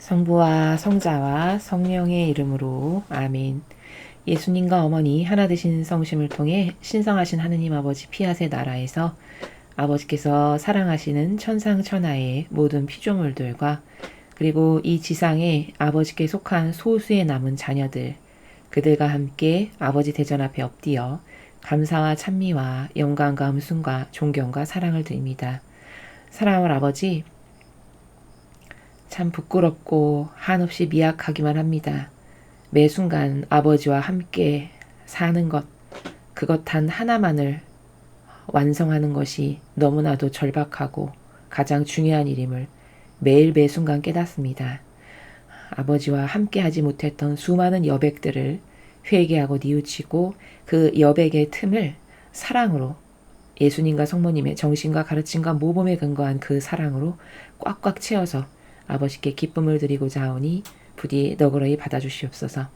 성부와 성자와 성령의 이름으로 아멘. 예수님과 어머니 하나 되신 성심을 통해 신성하신 하느님 아버지 피아세 나라에서 아버지께서 사랑하시는 천상천하의 모든 피조물들과 그리고 이 지상에 아버지께 속한 소수의 남은 자녀들, 그들과 함께 아버지 대전 앞에 엎드려 감사와 찬미와 영광과 음순과 존경과 사랑을 드립니다. 사랑하는 아버지, 참 부끄럽고 한없이 미약하기만 합니다. 매 순간 아버지와 함께 사는 것, 그것 단 하나만을 완성하는 것이 너무나도 절박하고 가장 중요한 일임을 매일 매 순간 깨닫습니다. 아버지와 함께 하지 못했던 수많은 여백들을 회개하고 뉘우치고 그 여백의 틈을 사랑으로 예수님과 성모님의 정신과 가르침과 모범에 근거한 그 사랑으로 꽉꽉 채워서 아버지께 기쁨을 드리고자 하오니 부디 너그러이 받아주시옵소서.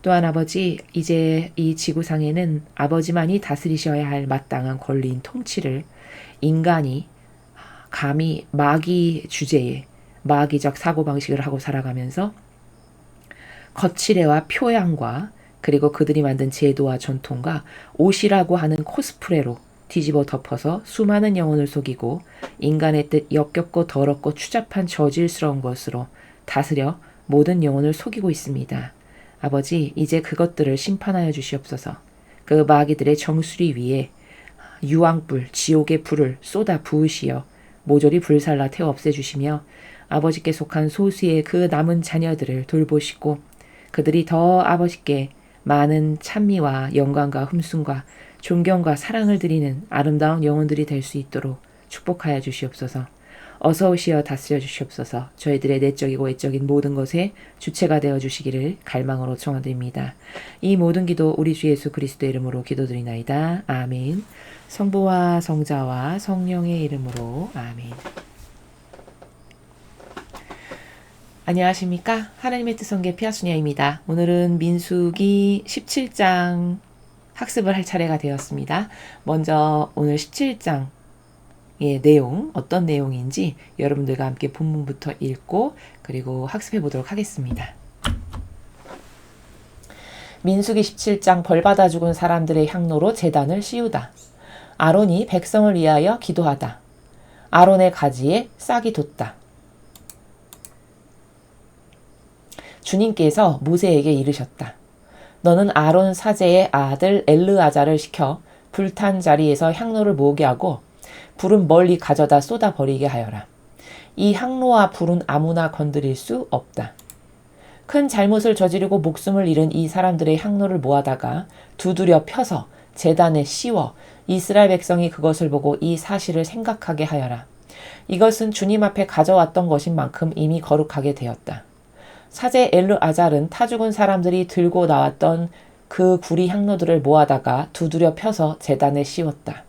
또한 아버지, 이제 이 지구상에는 아버지만이 다스리셔야 할 마땅한 권리인 통치를 인간이 감히 마귀 주제에 마귀적 사고방식을 하고 살아가면서 거칠애와 표양과 그리고 그들이 만든 제도와 전통과 옷이라고 하는 코스프레로 뒤집어 덮어서 수많은 영혼을 속이고 인간의 뜻 역겹고 더럽고 추잡한 저질스러운 것으로 다스려 모든 영혼을 속이고 있습니다. 아버지, 이제 그것들을 심판하여 주시옵소서. 그 마귀들의 정수리 위에 유황불, 지옥의 불을 쏟아 부으시어 모조리 불살라 태워 없애주시며 아버지께 속한 소수의 그 남은 자녀들을 돌보시고 그들이 더 아버지께 많은 찬미와 영광과 흠숭과 존경과 사랑을 드리는 아름다운 영혼들이 될 수 있도록 축복하여 주시옵소서. 어서 오시어 다스려 주시옵소서. 저희들의 내적이고 외적인 모든 것에 주체가 되어 주시기를 갈망으로 청하드립니다. 이 모든 기도 우리 주 예수 그리스도의 이름으로 기도드리나이다. 아멘. 성부와 성자와 성령의 이름으로 아멘. 안녕하십니까? 하나님의 뜻성계 피아수녀입니다. 오늘은 민수기 17장 학습을 할 차례가 되었습니다. 먼저 오늘 17장의 내용, 어떤 내용인지 여러분들과 함께 본문부터 읽고 그리고 학습해 보도록 하겠습니다. 민수기 17장 벌받아 죽은 사람들의 향로로 제단을 씌우다. 아론이 백성을 위하여 기도하다. 아론의 가지에 싹이 돋다. 주님께서 모세에게 이르셨다. 너는 아론 사제의 아들 엘르아자를 시켜 불탄 자리에서 향로를 모으게 하고 불은 멀리 가져다 쏟아 버리게 하여라. 이 향로와 불은 아무나 건드릴 수 없다. 큰 잘못을 저지르고 목숨을 잃은 이 사람들의 향로를 모아다가 두드려 펴서 제단에 씌워 이스라엘 백성이 그것을 보고 이 사실을 생각하게 하여라. 이것은 주님 앞에 가져왔던 것인 만큼 이미 거룩하게 되었다. 사제 엘르아잘은 타 죽은 사람들이 들고 나왔던 그 구리 향로들을 모아다가 두드려 펴서 제단에 씌웠다.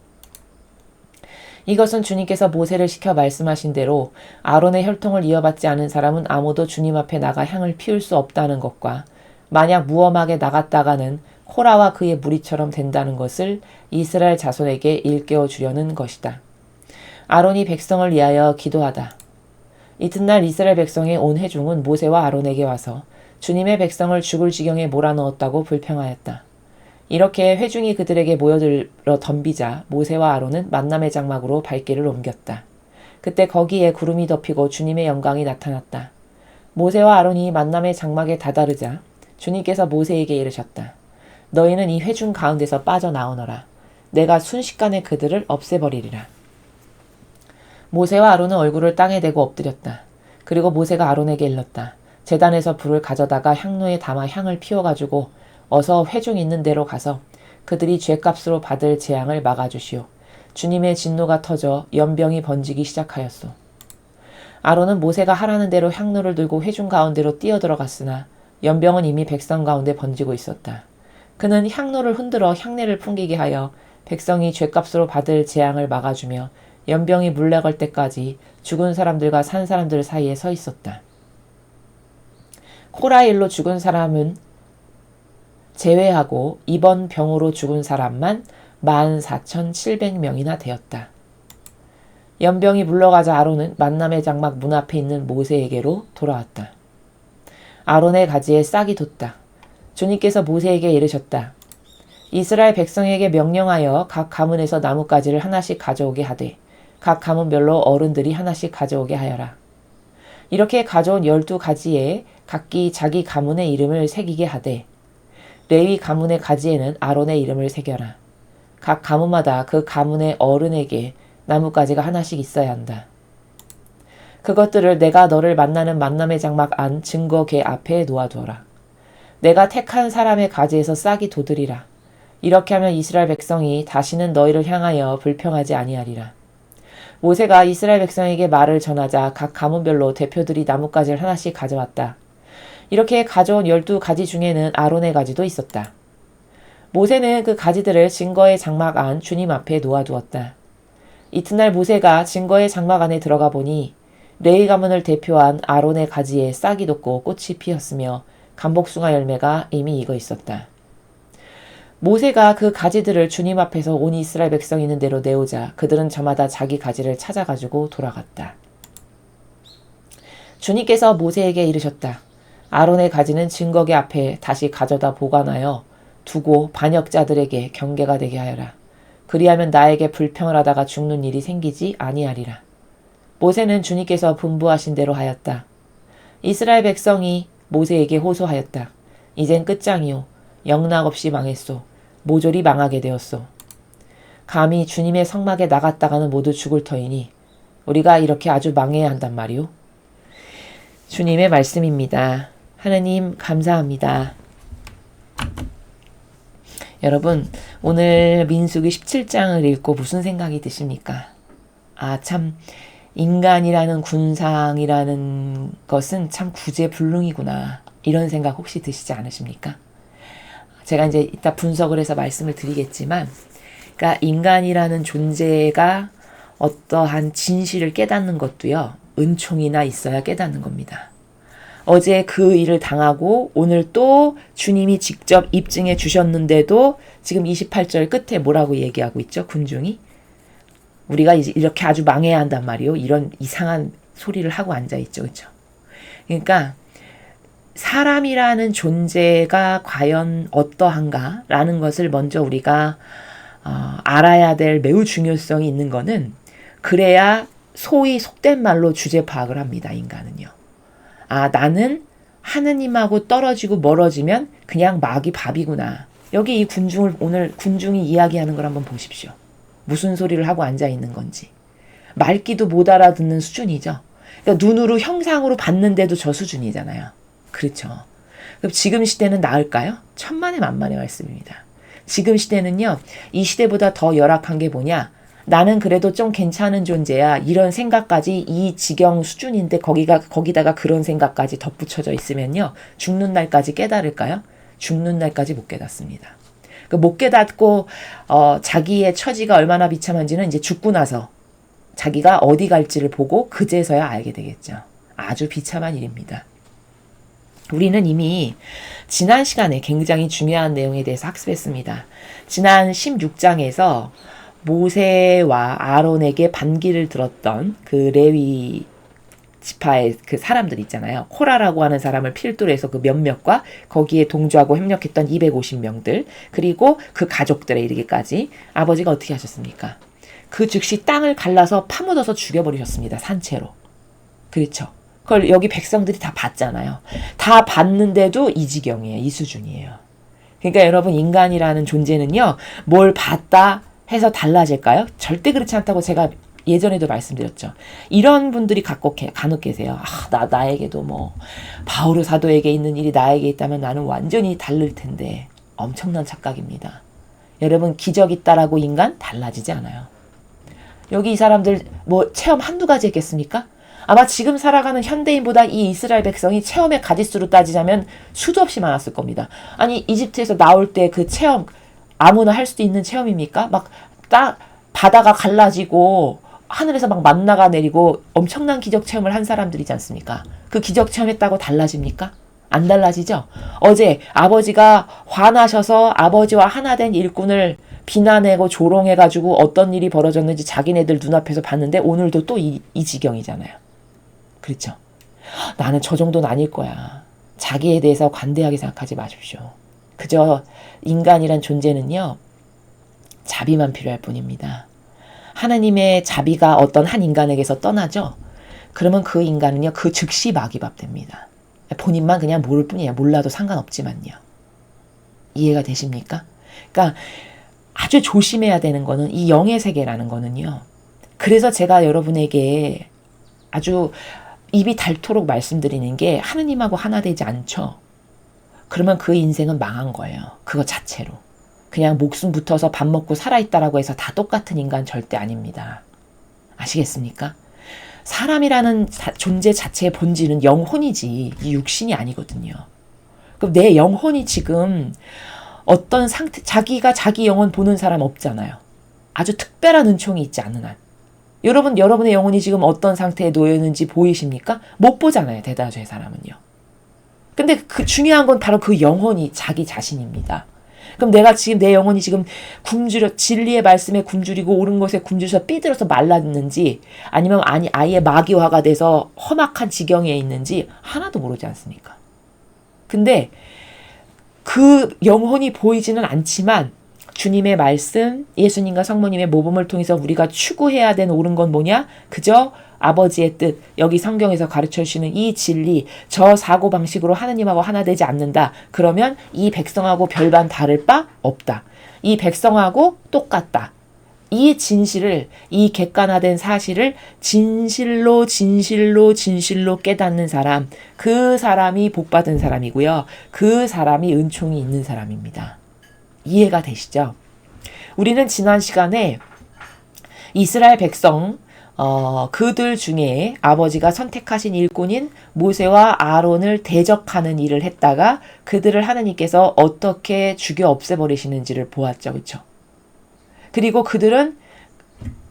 이것은 주님께서 모세를 시켜 말씀하신 대로 아론의 혈통을 이어받지 않은 사람은 아무도 주님 앞에 나가 향을 피울 수 없다는 것과 만약 무엄하게 나갔다가는 코라와 그의 무리처럼 된다는 것을 이스라엘 자손에게 일깨워 주려는 것이다. 아론이 백성을 위하여 기도하다. 이튿날 이스라엘 백성의 온 회중은 모세와 아론에게 와서 주님의 백성을 죽을 지경에 몰아넣었다고 불평하였다. 이렇게 회중이 그들에게 모여들어 덤비자 모세와 아론은 만남의 장막으로 발길을 옮겼다. 그때 거기에 구름이 덮이고 주님의 영광이 나타났다. 모세와 아론이 만남의 장막에 다다르자 주님께서 모세에게 이르셨다. 너희는 이 회중 가운데서 빠져나오너라. 내가 순식간에 그들을 없애버리리라. 모세와 아론은 얼굴을 땅에 대고 엎드렸다. 그리고 모세가 아론에게 일렀다. 제단에서 불을 가져다가 향로에 담아 향을 피워가지고 어서 회중 있는 데로 가서 그들이 죗값으로 받을 재앙을 막아주시오. 주님의 진노가 터져 연병이 번지기 시작하였소. 아론은 모세가 하라는 대로 향로를 들고 회중 가운데로 뛰어들어갔으나 연병은 이미 백성 가운데 번지고 있었다. 그는 향로를 흔들어 향내를 풍기게 하여 백성이 죗값으로 받을 재앙을 막아주며 연병이 물러갈 때까지 죽은 사람들과 산 사람들 사이에 서 있었다. 코라의 일로 죽은 사람은 제외하고 이번 병으로 죽은 사람만 14,700명이나 되었다. 연병이 물러가자 아론은 만남의 장막 문 앞에 있는 모세에게로 돌아왔다. 아론의 가지에 싹이 돋다. 주님께서 모세에게 이르셨다. 이스라엘 백성에게 명령하여 각 가문에서 나뭇가지를 하나씩 가져오게 하되 각 가문별로 어른들이 하나씩 가져오게 하여라. 이렇게 가져온 12가지에 각기 자기 가문의 이름을 새기게 하되 레위 가문의 가지에는 아론의 이름을 새겨라. 각 가문마다 그 가문의 어른에게 나뭇가지가 하나씩 있어야 한다. 그것들을 내가 너를 만나는 만남의 장막 안 증거궤 앞에 놓아두어라. 내가 택한 사람의 가지에서 싹이 돋으리라. 이렇게 하면 이스라엘 백성이 다시는 너희를 향하여 불평하지 아니하리라. 모세가 이스라엘 백성에게 말을 전하자 각 가문별로 대표들이 나뭇가지를 하나씩 가져왔다. 이렇게 가져온 12가지 중에는 아론의 가지도 있었다. 모세는 그 가지들을 증거의 장막 안 주님 앞에 놓아두었다. 이튿날 모세가 증거의 장막 안에 들어가 보니 레위 가문을 대표한 아론의 가지에 싹이 돋고 꽃이 피었으며 감복숭아 열매가 이미 익어 있었다. 모세가 그 가지들을 주님 앞에서 온 이스라엘 백성이 있는 대로 내오자 그들은 저마다 자기 가지를 찾아가지고 돌아갔다. 주님께서 모세에게 이르셨다. 아론의 가지는 증거궤 앞에 다시 가져다 보관하여 두고 반역자들에게 경계가 되게 하여라. 그리하면 나에게 불평을 하다가 죽는 일이 생기지 아니하리라. 모세는 주님께서 분부하신 대로 하였다. 이스라엘 백성이 모세에게 호소하였다. 이젠 끝장이요. 영락없이 망했소. 모조리 망하게 되었소. 감히 주님의 성막에 나갔다가는 모두 죽을 터이니 우리가 이렇게 아주 망해야 한단 말이오. 주님의 말씀입니다. 하느님 감사합니다. 여러분 오늘 민수기 17장을 읽고 무슨 생각이 드십니까? 참 인간이라는 군상이라는 것은 참 구제불능이구나 이런 생각 혹시 드시지 않으십니까? 제가 이제 이따 분석을 해서 말씀을 드리겠지만 그러니까 인간이라는 존재가 어떠한 진실을 깨닫는 것도요. 은총이나 있어야 깨닫는 겁니다. 어제 그 일을 당하고 오늘 또 주님이 직접 입증해 주셨는데도 지금 28절 끝에 뭐라고 얘기하고 있죠? 군중이. 우리가 이제 이렇게 아주 망해야 한단 말이요. 이런 이상한 소리를 하고 앉아있죠. 그렇죠? 그러니까 사람이라는 존재가 과연 어떠한가라는 것을 먼저 우리가 알아야 될 매우 중요성이 있는 거는 그래야 소위 속된 말로 주제 파악을 합니다. 인간은요. 나는 하느님하고 떨어지고 멀어지면 그냥 막이 밥이구나. 여기 이 오늘 군중이 이야기하는 걸 한번 보십시오. 무슨 소리를 하고 앉아있는 건지. 말귀도 못 알아듣는 수준이죠. 그러니까 눈으로 형상으로 봤는데도 저 수준이잖아요. 그렇죠. 그럼 지금 시대는 나을까요? 천만의 만만의 말씀입니다. 지금 시대는요. 이 시대보다 더 열악한 게 뭐냐. 나는 그래도 좀 괜찮은 존재야. 이런 생각까지 이 지경 수준인데 거기다가 그런 생각까지 덧붙여져 있으면요. 죽는 날까지 깨달을까요? 죽는 날까지 못 깨닫습니다. 못 깨닫고 자기의 처지가 얼마나 비참한지는 이제 죽고 나서 자기가 어디 갈지를 보고 그제서야 알게 되겠죠. 아주 비참한 일입니다. 우리는 이미 지난 시간에 굉장히 중요한 내용에 대해서 학습했습니다. 지난 16장에서 모세와 아론에게 반기를 들었던 그 레위 지파의 그 사람들 있잖아요. 코라라고 하는 사람을 필두로 해서 그 몇몇과 거기에 동조하고 협력했던 250명들 그리고 그 가족들에 이르기까지 아버지가 어떻게 하셨습니까? 그 즉시 땅을 갈라서 파묻어서 죽여버리셨습니다. 산채로. 그렇죠. 그걸 여기 백성들이 다 봤잖아요. 다 봤는데도 이 지경이에요. 이 수준이에요. 그러니까 여러분 인간이라는 존재는요. 뭘 봤다 해서 달라질까요? 절대 그렇지 않다고 제가 예전에도 말씀드렸죠. 이런 분들이 간혹 계세요. 나에게도 바오로 사도에게 있는 일이 나에게 있다면 나는 완전히 다를 텐데 엄청난 착각입니다. 여러분 기적 있다라고 인간 달라지지 않아요. 여기 이 사람들 체험 한두 가지 했겠습니까? 아마 지금 살아가는 현대인보다 이 이스라엘 백성이 체험의 가짓수로 따지자면 수도 없이 많았을 겁니다. 아니 이집트에서 나올 때 그 체험 아무나 할 수도 있는 체험입니까? 바다가 갈라지고 하늘에서 만나가 내리고 엄청난 기적 체험을 한 사람들이지 않습니까? 그 기적 체험했다고 달라집니까? 안 달라지죠? 어제 아버지가 화나셔서 아버지와 하나 된 일꾼을 비난하고 조롱해가지고 어떤 일이 벌어졌는지 자기네들 눈앞에서 봤는데 오늘도 또 이 지경이잖아요. 그렇죠? 나는 저 정도는 아닐 거야. 자기에 대해서 관대하게 생각하지 마십시오. 그저 인간이란 존재는요, 자비만 필요할 뿐입니다. 하나님의 자비가 어떤 한 인간에게서 떠나죠? 그러면 그 인간은요, 그 즉시 마귀밥 됩니다. 본인만 그냥 모를 뿐이에요. 몰라도 상관없지만요. 이해가 되십니까? 그러니까 아주 조심해야 되는 거는 이 영의 세계라는 거는요. 그래서 제가 여러분에게 아주 입이 닳도록 말씀드리는 게 하느님하고 하나 되지 않죠. 그러면 그 인생은 망한 거예요. 그거 자체로. 그냥 목숨 붙어서 밥 먹고 살아있다라고 해서 다 똑같은 인간 절대 아닙니다. 아시겠습니까? 사람이라는 존재 자체의 본질은 영혼이지 이 육신이 아니거든요. 그럼 내 영혼이 지금 어떤 상태, 자기가 자기 영혼 보는 사람 없잖아요. 아주 특별한 은총이 있지 않은 한. 여러분의 영혼이 지금 어떤 상태에 놓여 있는지 보이십니까? 못 보잖아요. 대다수의 사람은요. 근데 그 중요한 건 바로 그 영혼이 자기 자신입니다. 그럼 내가 지금 내 영혼이 지금 굶주려 진리의 말씀에 굶주리고 옳은 것에 굶주려서 삐들어서 말랐는지 아니면 아예 마귀화가 돼서 험악한 지경에 있는지 하나도 모르지 않습니까? 근데 그 영혼이 보이지는 않지만 주님의 말씀, 예수님과 성모님의 모범을 통해서 우리가 추구해야 되는 옳은 건 뭐냐? 그저 아버지의 뜻, 여기 성경에서 가르쳐 주시는 이 진리, 저 사고방식으로 하느님하고 하나 되지 않는다. 그러면 이 백성하고 별반 다를 바 없다. 이 백성하고 똑같다. 이 진실을, 이 객관화된 사실을 진실로 깨닫는 사람, 그 사람이 복받은 사람이고요. 그 사람이 은총이 있는 사람입니다. 이해가 되시죠? 우리는 지난 시간에 이스라엘 백성, 그들 중에 아버지가 선택하신 일꾼인 모세와 아론을 대적하는 일을 했다가 그들을 하나님께서 어떻게 죽여 없애버리시는지를 보았죠. 그렇죠? 그리고 그들은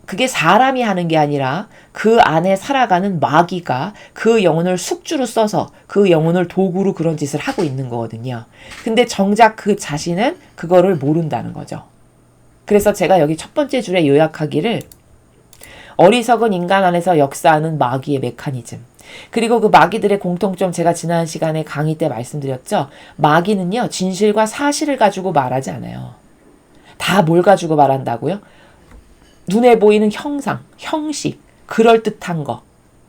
그게 사람이 하는 게 아니라 그 안에 살아가는 마귀가 그 영혼을 숙주로 써서 그 영혼을 도구로 그런 짓을 하고 있는 거거든요. 근데 정작 그 자신은 그거를 모른다는 거죠. 그래서 제가 여기 첫 번째 줄에 요약하기를 어리석은 인간 안에서 역사하는 마귀의 메커니즘. 그리고 그 마귀들의 공통점 제가 지난 시간에 강의 때 말씀드렸죠. 마귀는요. 진실과 사실을 가지고 말하지 않아요. 다 뭘 가지고 말한다고요? 눈에 보이는 형상, 형식, 그럴듯한 거.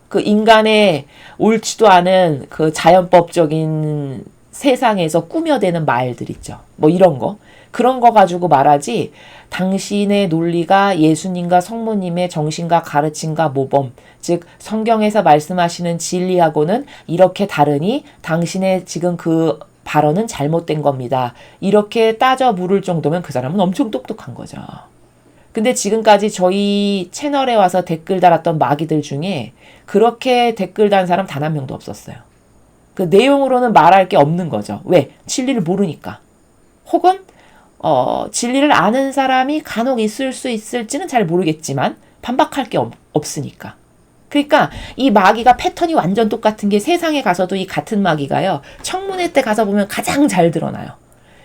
그 인간의 옳지도 않은 그 자연법적인 세상에서 꾸며대는 말들 있죠. 뭐 이런 거. 그런 거 가지고 말하지 당신의 논리가 예수님과 성모님의 정신과 가르침과 모범, 즉 성경에서 말씀하시는 진리하고는 이렇게 다르니 당신의 지금 그 발언은 잘못된 겁니다. 이렇게 따져 물을 정도면 그 사람은 엄청 똑똑한 거죠. 근데 지금까지 저희 채널에 와서 댓글 달았던 마귀들 중에 그렇게 댓글 단 사람 단 한 명도 없었어요. 그 내용으로는 말할 게 없는 거죠. 왜? 진리를 모르니까. 혹은 진리를 아는 사람이 간혹 있을 수 있을지는 잘 모르겠지만 반박할 게 없으니까. 그러니까 이 마귀가 패턴이 완전 똑같은 게 세상에 가서도 이 같은 마귀가요. 청문회 때 가서 보면 가장 잘 드러나요.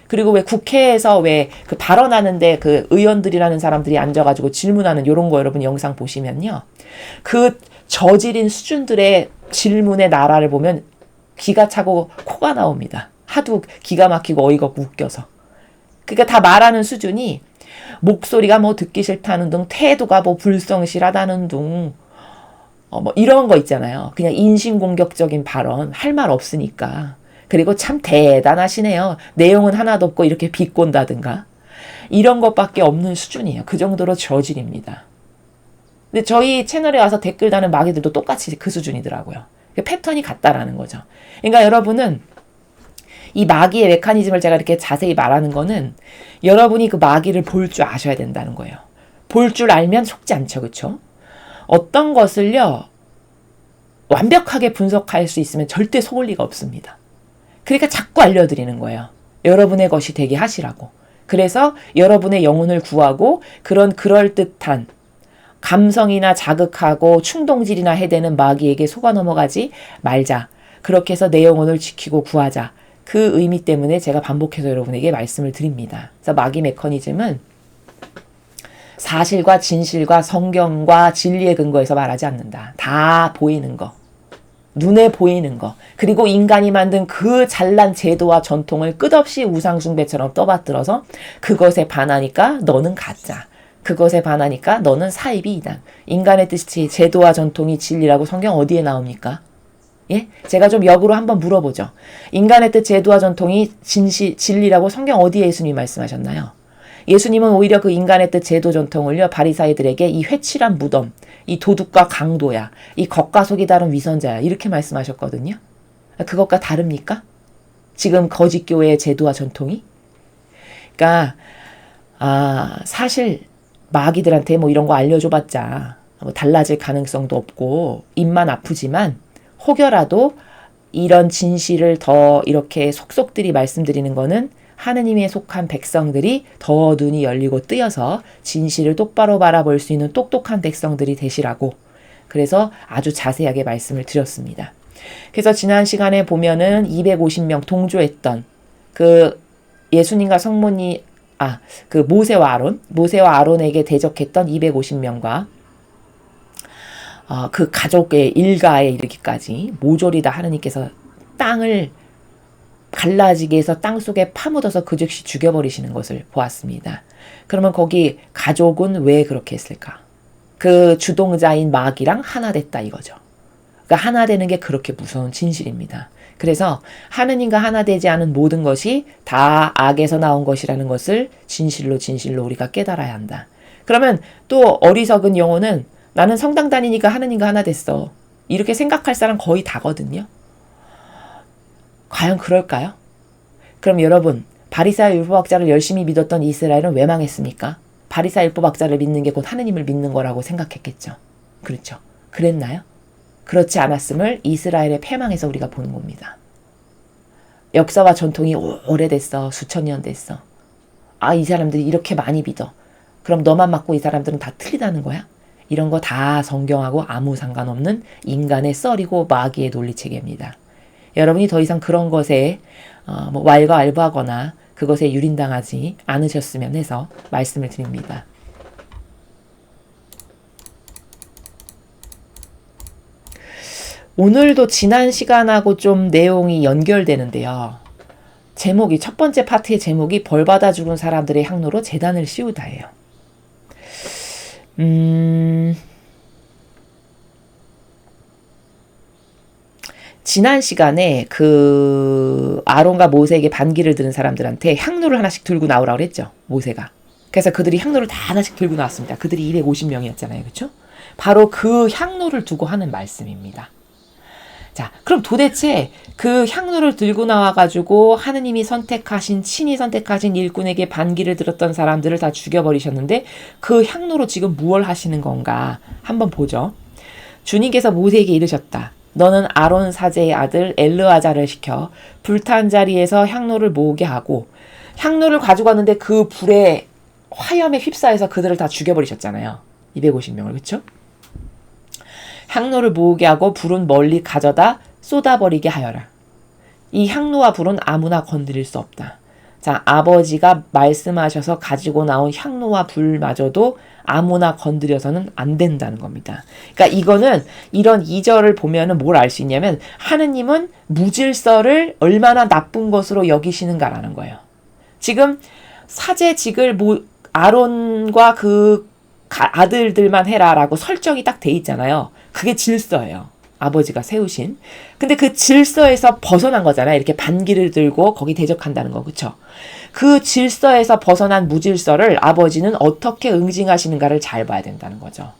그리고 왜 국회에서 왜 그 발언하는데 그 의원들이라는 사람들이 앉아가지고 질문하는 요런 거 여러분 영상 보시면요. 그 저질인 수준들의 질문의 나라를 보면 기가 차고 코가 나옵니다. 하도 기가 막히고 어이가 없고 웃겨서. 그러니까 다 말하는 수준이 목소리가 뭐 듣기 싫다는 둥, 태도가 뭐 불성실하다는 둥, 뭐 이런 거 있잖아요. 그냥 인신공격적인 발언, 할 말 없으니까. 그리고 참 대단하시네요. 내용은 하나도 없고 이렇게 비꼰다든가. 이런 것밖에 없는 수준이에요. 그 정도로 저질입니다. 근데 저희 채널에 와서 댓글 다는 마귀들도 똑같이 그 수준이더라고요. 패턴이 같다라는 거죠. 그러니까 여러분은 이 마귀의 메커니즘을 제가 이렇게 자세히 말하는 거는 여러분이 그 마귀를 볼 줄 아셔야 된다는 거예요. 볼 줄 알면 속지 않죠. 그렇죠? 어떤 것을요. 완벽하게 분석할 수 있으면 절대 속을 리가 없습니다. 그러니까 자꾸 알려드리는 거예요. 여러분의 것이 되게 하시라고. 그래서 여러분의 영혼을 구하고 그런 그럴듯한 감성이나 자극하고 충동질이나 해대는 마귀에게 속아 넘어가지 말자. 그렇게 해서 내 영혼을 지키고 구하자. 그 의미 때문에 제가 반복해서 여러분에게 말씀을 드립니다. 그래서 마귀 메커니즘은 사실과 진실과 성경과 진리의 근거에서 말하지 않는다. 다 보이는 거. 눈에 보이는 거, 그리고 인간이 만든 그 잘난 제도와 전통을 끝없이 우상숭배처럼 떠받들어서 그것에 반하니까 너는 가짜, 그것에 반하니까 너는 사이비 이단. 인간의 뜻이 제도와 전통이 진리라고 성경 어디에 나옵니까? 예? 제가 좀 역으로 한번 물어보죠. 인간의 뜻 제도와 전통이 진리라고 성경 어디에 예수님 말씀하셨나요? 예수님은 오히려 그 인간의 뜻 제도 전통을요, 바리사이들에게 이 회칠한 무덤, 이 도둑과 강도야, 이 겉과 속이 다른 위선자야, 이렇게 말씀하셨거든요. 그것과 다릅니까? 지금 거짓 교회의 제도와 전통이? 그러니까 사실 마귀들한테 뭐 이런 거 알려줘봤자 뭐 달라질 가능성도 없고 입만 아프지만 혹여라도 이런 진실을 더 이렇게 속속들이 말씀드리는 거는 하느님에 속한 백성들이 더 눈이 열리고 뜨여서 진실을 똑바로 바라볼 수 있는 똑똑한 백성들이 되시라고, 그래서 아주 자세하게 말씀을 드렸습니다. 그래서 지난 시간에 보면은 250명 동조했던 그 예수님과 성모님, 그 모세와 아론에게 대적했던 250명과 그 가족의 일가에 이르기까지 모조리 다 하느님께서 땅을 갈라지게 해서 땅 속에 파묻어서 그 즉시 죽여버리시는 것을 보았습니다. 그러면 거기 가족은 왜 그렇게 했을까? 그 주동자인 마귀랑 하나 됐다 이거죠. 그러니까 하나 되는 게 그렇게 무서운 진실입니다. 그래서 하느님과 하나 되지 않은 모든 것이 다 악에서 나온 것이라는 것을 진실로 우리가 깨달아야 한다. 그러면 또 어리석은 영혼은 나는 성당 다니니까 하느님과 하나 됐어, 이렇게 생각할 사람 거의 다거든요. 과연 그럴까요? 그럼 여러분, 바리사의 율법학자를 열심히 믿었던 이스라엘은 왜 망했습니까? 바리사 율법학자를 믿는 게 곧 하느님을 믿는 거라고 생각했겠죠. 그렇죠? 그랬나요? 그렇지 않았음을 이스라엘의 패망에서 우리가 보는 겁니다. 역사와 전통이 오래됐어. 수천 년 됐어. 이 사람들이 이렇게 많이 믿어. 그럼 너만 맞고 이 사람들은 다 틀리다는 거야? 이런 거 다 성경하고 아무 상관없는 인간의 썰이고 마귀의 논리체계입니다. 여러분이 더 이상 그런 것에 왈가왈부하거나 그것에 유린당하지 않으셨으면 해서 말씀을 드립니다. 오늘도 지난 시간하고 좀 내용이 연결되는데요. 제목이, 첫 번째 파트의 제목이 벌받아 죽은 사람들의 향로로 제단을 씌우다예요. 지난 시간에 그 아론과 모세에게 반기를 드는 사람들한테 향로를 하나씩 들고 나오라고 그랬죠, 모세가. 그래서 그들이 향로를 다 하나씩 들고 나왔습니다. 그들이 250명이었잖아요. 그렇죠? 바로 그 향로를 두고 하는 말씀입니다. 자, 그럼 도대체 그 향로를 들고 나와가지고 하느님이 친히 선택하신 일꾼에게 반기를 들었던 사람들을 다 죽여버리셨는데 그 향로로 지금 무엇을 하시는 건가 한번 보죠. 주님께서 모세에게 이르셨다. 너는 아론 사제의 아들 엘르아자를 시켜 불탄 자리에서 향로를 모으게 하고, 향로를 가지고 왔는데 그 불에 화염에 휩싸여서 그들을 다 죽여버리셨잖아요. 250명을. 그렇죠? 향로를 모으게 하고 불은 멀리 가져다 쏟아버리게 하여라. 이 향로와 불은 아무나 건드릴 수 없다. 자, 아버지가 말씀하셔서 가지고 나온 향로와 불마저도 아무나 건드려서는 안 된다는 겁니다. 그러니까 이거는 이런 2절을 보면은 뭘 알 수 있냐면 하느님은 무질서를 얼마나 나쁜 것으로 여기시는가라는 거예요. 지금 사제직을 아론과 그 아들들만 해라라고 설정이 딱 돼 있잖아요. 그게 질서예요. 아버지가 세우신. 근데 그 질서에서 벗어난 거잖아요. 이렇게 반기를 들고 거기 대적한다는 거. 그쵸? 그 질서에서 벗어난 무질서를 아버지는 어떻게 응징하시는가를 잘 봐야 된다는 거죠.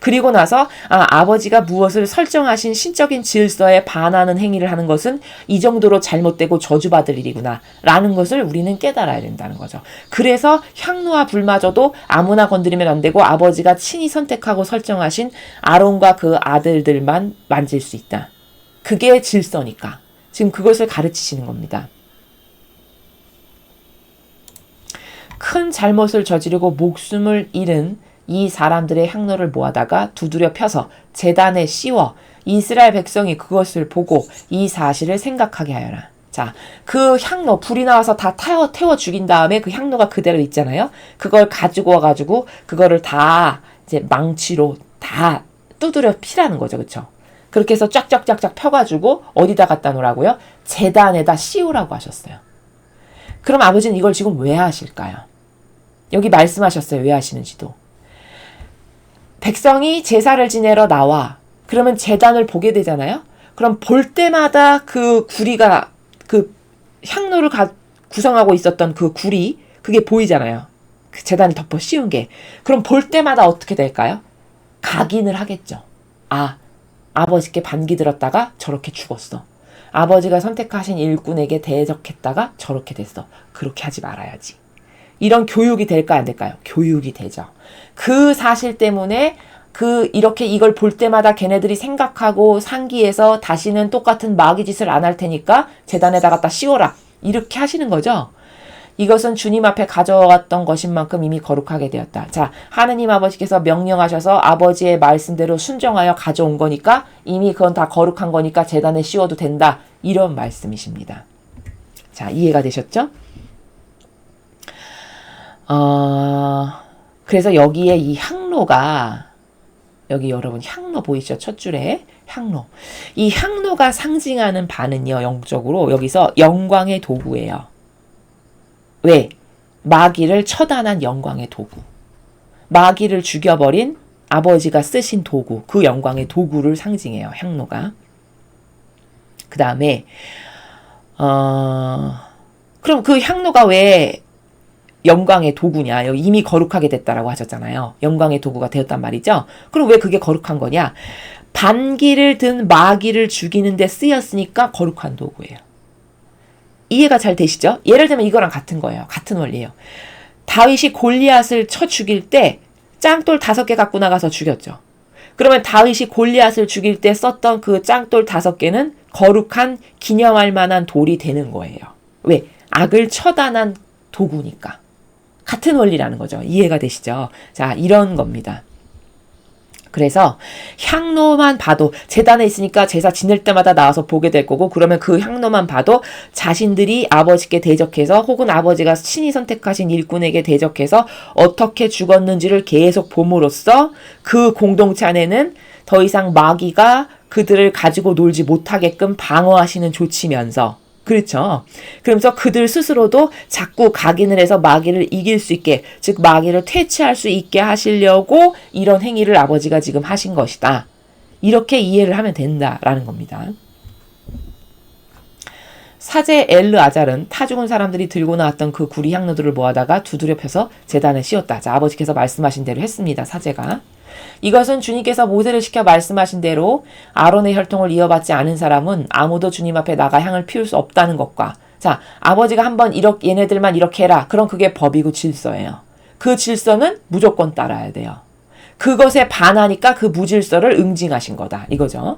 그리고 나서 아버지가 무엇을 설정하신 신적인 질서에 반하는 행위를 하는 것은 이 정도로 잘못되고 저주받을 일이구나 라는 것을 우리는 깨달아야 된다는 거죠. 그래서 향로와 불마저도 아무나 건드리면 안 되고 아버지가 친히 선택하고 설정하신 아론과 그 아들들만 만질 수 있다. 그게 질서니까 지금 그것을 가르치시는 겁니다. 큰 잘못을 저지르고 목숨을 잃은 이 사람들의 향로를 모아다가 두드려 펴서 제단에 씌워 이스라엘 백성이 그것을 보고 이 사실을 생각하게 하여라. 자, 그 향로, 불이 나와서 다 태워 죽인 다음에 그 향로가 그대로 있잖아요. 그걸 가지고 와가지고 그거를 다 이제 망치로 다 두드려 피라는 거죠. 그쵸? 그렇게 해서 쫙쫙쫙쫙 펴가지고 어디다 갖다 놓으라고요? 제단에다 씌우라고 하셨어요. 그럼 아버지는 이걸 지금 왜 하실까요? 여기 말씀하셨어요. 왜 하시는지도. 백성이 제사를 지내러 나와. 그러면 제단을 보게 되잖아요. 그럼 볼 때마다 그 구리가, 그 향로를 구성하고 있었던 그 구리, 그게 보이잖아요. 그 제단을 덮어 씌운 게. 그럼 볼 때마다 어떻게 될까요? 각인을 하겠죠. 아, 아버지께 반기 들었다가 저렇게 죽었어. 아버지가 선택하신 일꾼에게 대적했다가 저렇게 됐어. 그렇게 하지 말아야지. 이런 교육이 될까요? 안 될까요? 교육이 되죠. 그 사실 때문에 이렇게 이걸 볼 때마다 걔네들이 생각하고 상기해서 다시는 똑같은 마귀 짓을 안 할 테니까 제단에다 갖다 씌워라. 이렇게 하시는 거죠. 이것은 주님 앞에 가져왔던 것인 만큼 이미 거룩하게 되었다. 자, 하느님 아버지께서 명령하셔서 아버지의 말씀대로 순종하여 가져온 거니까 이미 그건 다 거룩한 거니까 제단에 씌워도 된다. 이런 말씀이십니다. 자, 이해가 되셨죠? 그래서 여기에 이 향로가, 여기 여러분 향로 보이시죠? 첫 줄에 향로. 이 향로가 상징하는 바는요, 영적으로 여기서 영광의 도구예요. 왜? 마귀를 처단한 영광의 도구. 마귀를 죽여버린 아버지가 쓰신 도구, 그 영광의 도구를 상징해요, 향로가. 그 다음에 그럼 그 향로가 왜 영광의 도구냐? 여기 이미 거룩하게 됐다라고 하셨잖아요. 영광의 도구가 되었단 말이죠. 그럼 왜 그게 거룩한 거냐? 반기를 든 마귀를 죽이는 데 쓰였으니까 거룩한 도구예요. 이해가 잘 되시죠? 예를 들면 이거랑 같은 거예요. 같은 원리예요. 다윗이 골리앗을 쳐 죽일 때 짱돌 5개 갖고 나가서 죽였죠. 그러면 다윗이 골리앗을 죽일 때 썼던 그 짱돌 5개는 거룩한 기념할 만한 돌이 되는 거예요. 왜? 악을 처단한 도구니까. 같은 원리라는 거죠. 이해가 되시죠? 자, 이런 겁니다. 그래서 향로만 봐도 제단에 있으니까 제사 지낼 때마다 나와서 보게 될 거고, 그러면 그 향로만 봐도 자신들이 아버지께 대적해서 혹은 아버지가 신이 선택하신 일꾼에게 대적해서 어떻게 죽었는지를 계속 봄으로써 그 공동체 안에는 더 이상 마귀가 그들을 가지고 놀지 못하게끔 방어하시는 조치면서, 그렇죠. 그러면서 그들 스스로도 자꾸 각인을 해서 마귀를 이길 수 있게, 즉 마귀를 퇴치할 수 있게 하시려고 이런 행위를 아버지가 지금 하신 것이다. 이렇게 이해를 하면 된다라는 겁니다. 사제 엘르아잘은 타 죽은 사람들이 들고 나왔던 그 구리 향로들을 모아다가 두드려 펴서 제단에 씌웠다. 자, 아버지께서 말씀하신 대로 했습니다. 사제가. 이것은 주님께서 모세를 시켜 말씀하신 대로 아론의 혈통을 이어받지 않은 사람은 아무도 주님 앞에 나가 향을 피울 수 없다는 것과, 자, 아버지가 한번 얘네들만 이렇게 해라. 그럼 그게 법이고 질서예요. 그 질서는 무조건 따라야 돼요. 그것에 반하니까 그 무질서를 응징하신 거다. 이거죠.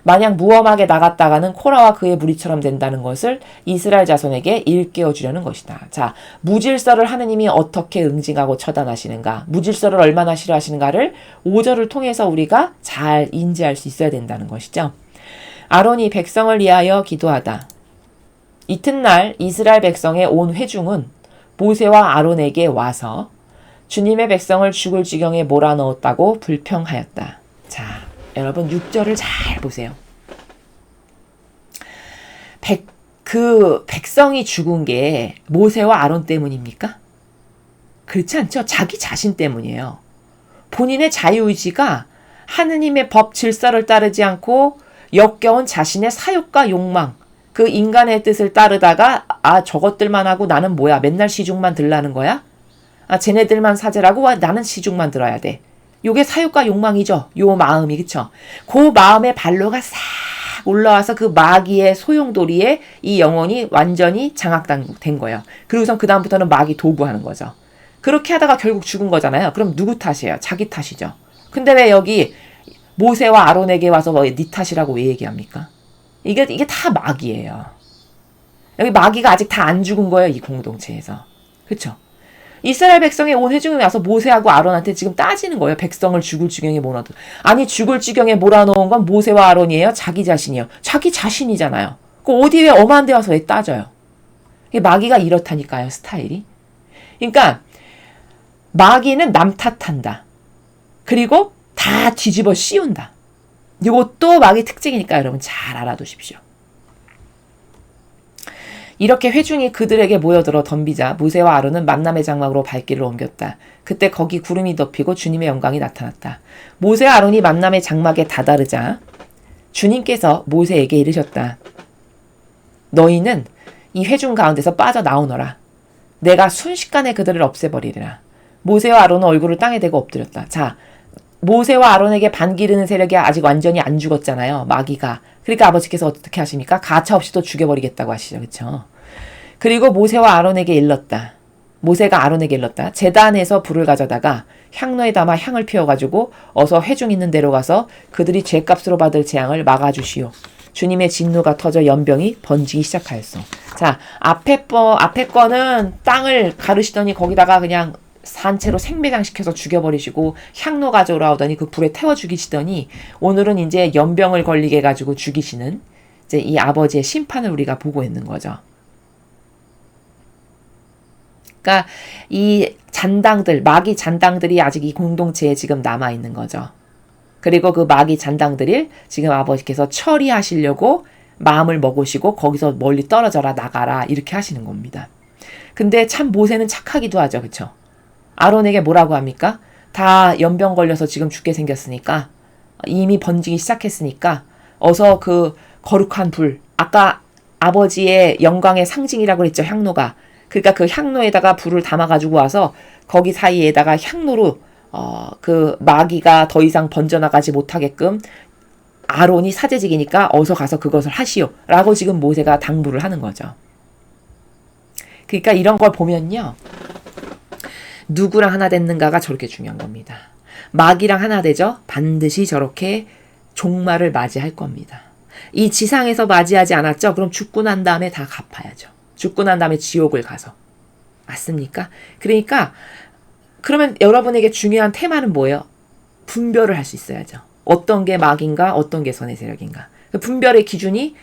만약 무엄하게 나갔다가는 코라와 그의 무리처럼 된다는 것을 이스라엘 자손에게 일깨워 주려는 것이다. 자, 무질서를 하느님이 어떻게 응징하고 처단하시는가, 무질서를 얼마나 싫어하시는가를 5절을 통해서 우리가 잘 인지할 수 있어야 된다는 것이죠. 아론이 백성을 위하여 기도하다. 이튿날 이스라엘 백성의 온 회중은 모세와 아론에게 와서 주님의 백성을 죽을 지경에 몰아넣었다고 불평하였다. 자, 여러분 6절을 잘 보세요. 백성이 죽은 게 모세와 아론 때문입니까? 그렇지 않죠. 자기 자신 때문이에요. 본인의 자유의지가 하느님의 법 질서를 따르지 않고 역겨운 자신의 사욕과 욕망, 그 인간의 뜻을 따르다가 저것들만 하고 나는 뭐야, 맨날 시중만 들라는 거야? 쟤네들만 사제라고 나는 시중만 들어야 돼. 요게 사욕과 욕망이죠. 요 마음이, 그쵸? 그 마음의 발로가 싹 올라와서 그 마귀의 소용돌이에 이 영혼이 완전히 장악된 거예요. 그리고선 그 다음부터는 마귀 도구하는 거죠. 그렇게 하다가 결국 죽은 거잖아요. 그럼 누구 탓이에요? 자기 탓이죠. 근데 왜 여기 모세와 아론에게 와서 네 탓이라고 왜 얘기합니까? 이게 다 마귀예요. 여기 마귀가 아직 다 안 죽은 거예요. 이 공동체에서. 그쵸? 이스라엘 백성의 온 회중이 와서 모세하고 아론한테 지금 따지는 거예요. 백성을 죽을 지경에 몰아넣어. 아니, 죽을 지경에 몰아넣은 건 모세와 아론이에요? 자기 자신이에요? 자기 자신이잖아요. 그 어디 왜 엄한 데 와서 왜 따져요? 이게 마귀가 이렇다니까요, 스타일이. 그러니까 마귀는 남 탓한다. 그리고 다 뒤집어 씌운다. 이것도 마귀 특징이니까 여러분 잘 알아두십시오. 이렇게 회중이 그들에게 모여들어 덤비자 모세와 아론은 만남의 장막으로 발길을 옮겼다. 그때 거기 구름이 덮이고 주님의 영광이 나타났다. 모세와 아론이 만남의 장막에 다다르자 주님께서 모세에게 이르셨다. 너희는 이 회중 가운데서 빠져나오너라. 내가 순식간에 그들을 없애버리리라. 모세와 아론은 얼굴을 땅에 대고 엎드렸다. 자, 모세와 아론에게 반기르는 세력이 아직 완전히 안 죽었잖아요. 마귀가. 그러니까 아버지께서 어떻게 하십니까? 가차없이 또 죽여버리겠다고 하시죠. 그렇죠? 그리고 모세와 아론에게 일렀다. 모세가 아론에게 일렀다. 제단에서 불을 가져다가 향로에 담아 향을 피워가지고 어서 회중 있는 데로 가서 그들이 죄값으로 받을 재앙을 막아주시오. 주님의 진노가 터져 연병이 번지기 시작하였어. 자, 앞에 거는 땅을 가르시더니 거기다가 그냥 산채로 생매장시켜서 죽여버리시고 향로 가져오라 하더니 그 불에 태워 죽이시더니 오늘은 이제 연병을 걸리게 해가지고 죽이시는 이제 이 아버지의 심판을 우리가 보고 있는 거죠. 그러니까 이 잔당들, 마귀 잔당들이 아직 이 공동체에 지금 남아있는 거죠. 그리고 그 마귀 잔당들을 지금 아버지께서 처리하시려고 마음을 먹으시고 거기서 멀리 떨어져라 나가라 이렇게 하시는 겁니다. 근데 참 모세는 착하기도 하죠. 그렇죠? 아론에게 뭐라고 합니까? 다 연병 걸려서 지금 죽게 생겼으니까 이미 번지기 시작했으니까 어서 그 거룩한 불 아까 아버지의 영광의 상징이라고 그랬죠. 향로가. 그러니까 그 향로에다가 불을 담아가지고 와서 거기 사이에다가 향로로 그 마귀가 더 이상 번져나가지 못하게끔 아론이 사제직이니까 어서 가서 그것을 하시오. 라고 지금 모세가 당부를 하는 거죠. 그러니까 이런 걸 보면요. 누구랑 하나 됐는가가 저렇게 중요한 겁니다. 마귀랑 하나 되죠? 반드시 저렇게 종말을 맞이할 겁니다. 이 지상에서 맞이하지 않았죠? 그럼 죽고 난 다음에 다 갚아야죠. 죽고 난 다음에 지옥을 가서. 맞습니까? 그러니까 그러면 여러분에게 중요한 테마는 뭐예요? 분별을 할 수 있어야죠. 어떤 게 마귀인가? 어떤 게 선의 세력인가? 분별의 기준이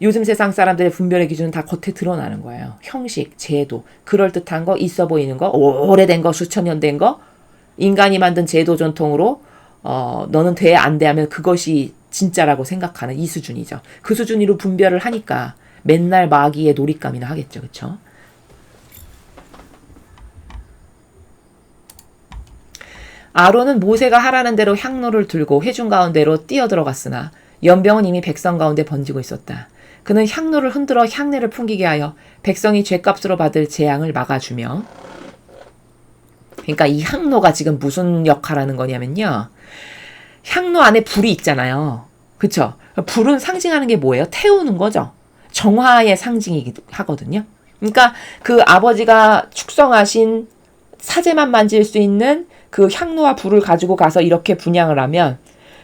요즘 세상 사람들의 분별의 기준은 다 겉에 드러나는 거예요. 형식, 제도, 그럴듯한 거, 있어 보이는 거, 오래된 거, 수천 년 된 거, 인간이 만든 제도 전통으로 너는 돼, 안 돼 하면 그것이 진짜라고 생각하는 이 수준이죠. 그 수준으로 분별을 하니까 맨날 마귀의 놀잇감이나 하겠죠. 그렇죠? 아론은 모세가 하라는 대로 향로를 들고 회중 가운데로 뛰어들어갔으나 연병은 이미 백성 가운데 번지고 있었다. 그는 향로를 흔들어 향내를 풍기게 하여 백성이 죄값으로 받을 재앙을 막아주며 그러니까 이 향로가 지금 무슨 역할을 하는 거냐면요. 향로 안에 불이 있잖아요. 그쵸? 불은 상징하는 게 뭐예요? 태우는 거죠. 정화의 상징이기도 하거든요. 그러니까 그 아버지가 축성하신 사제만 만질 수 있는 그 향로와 불을 가지고 가서 이렇게 분향을 하면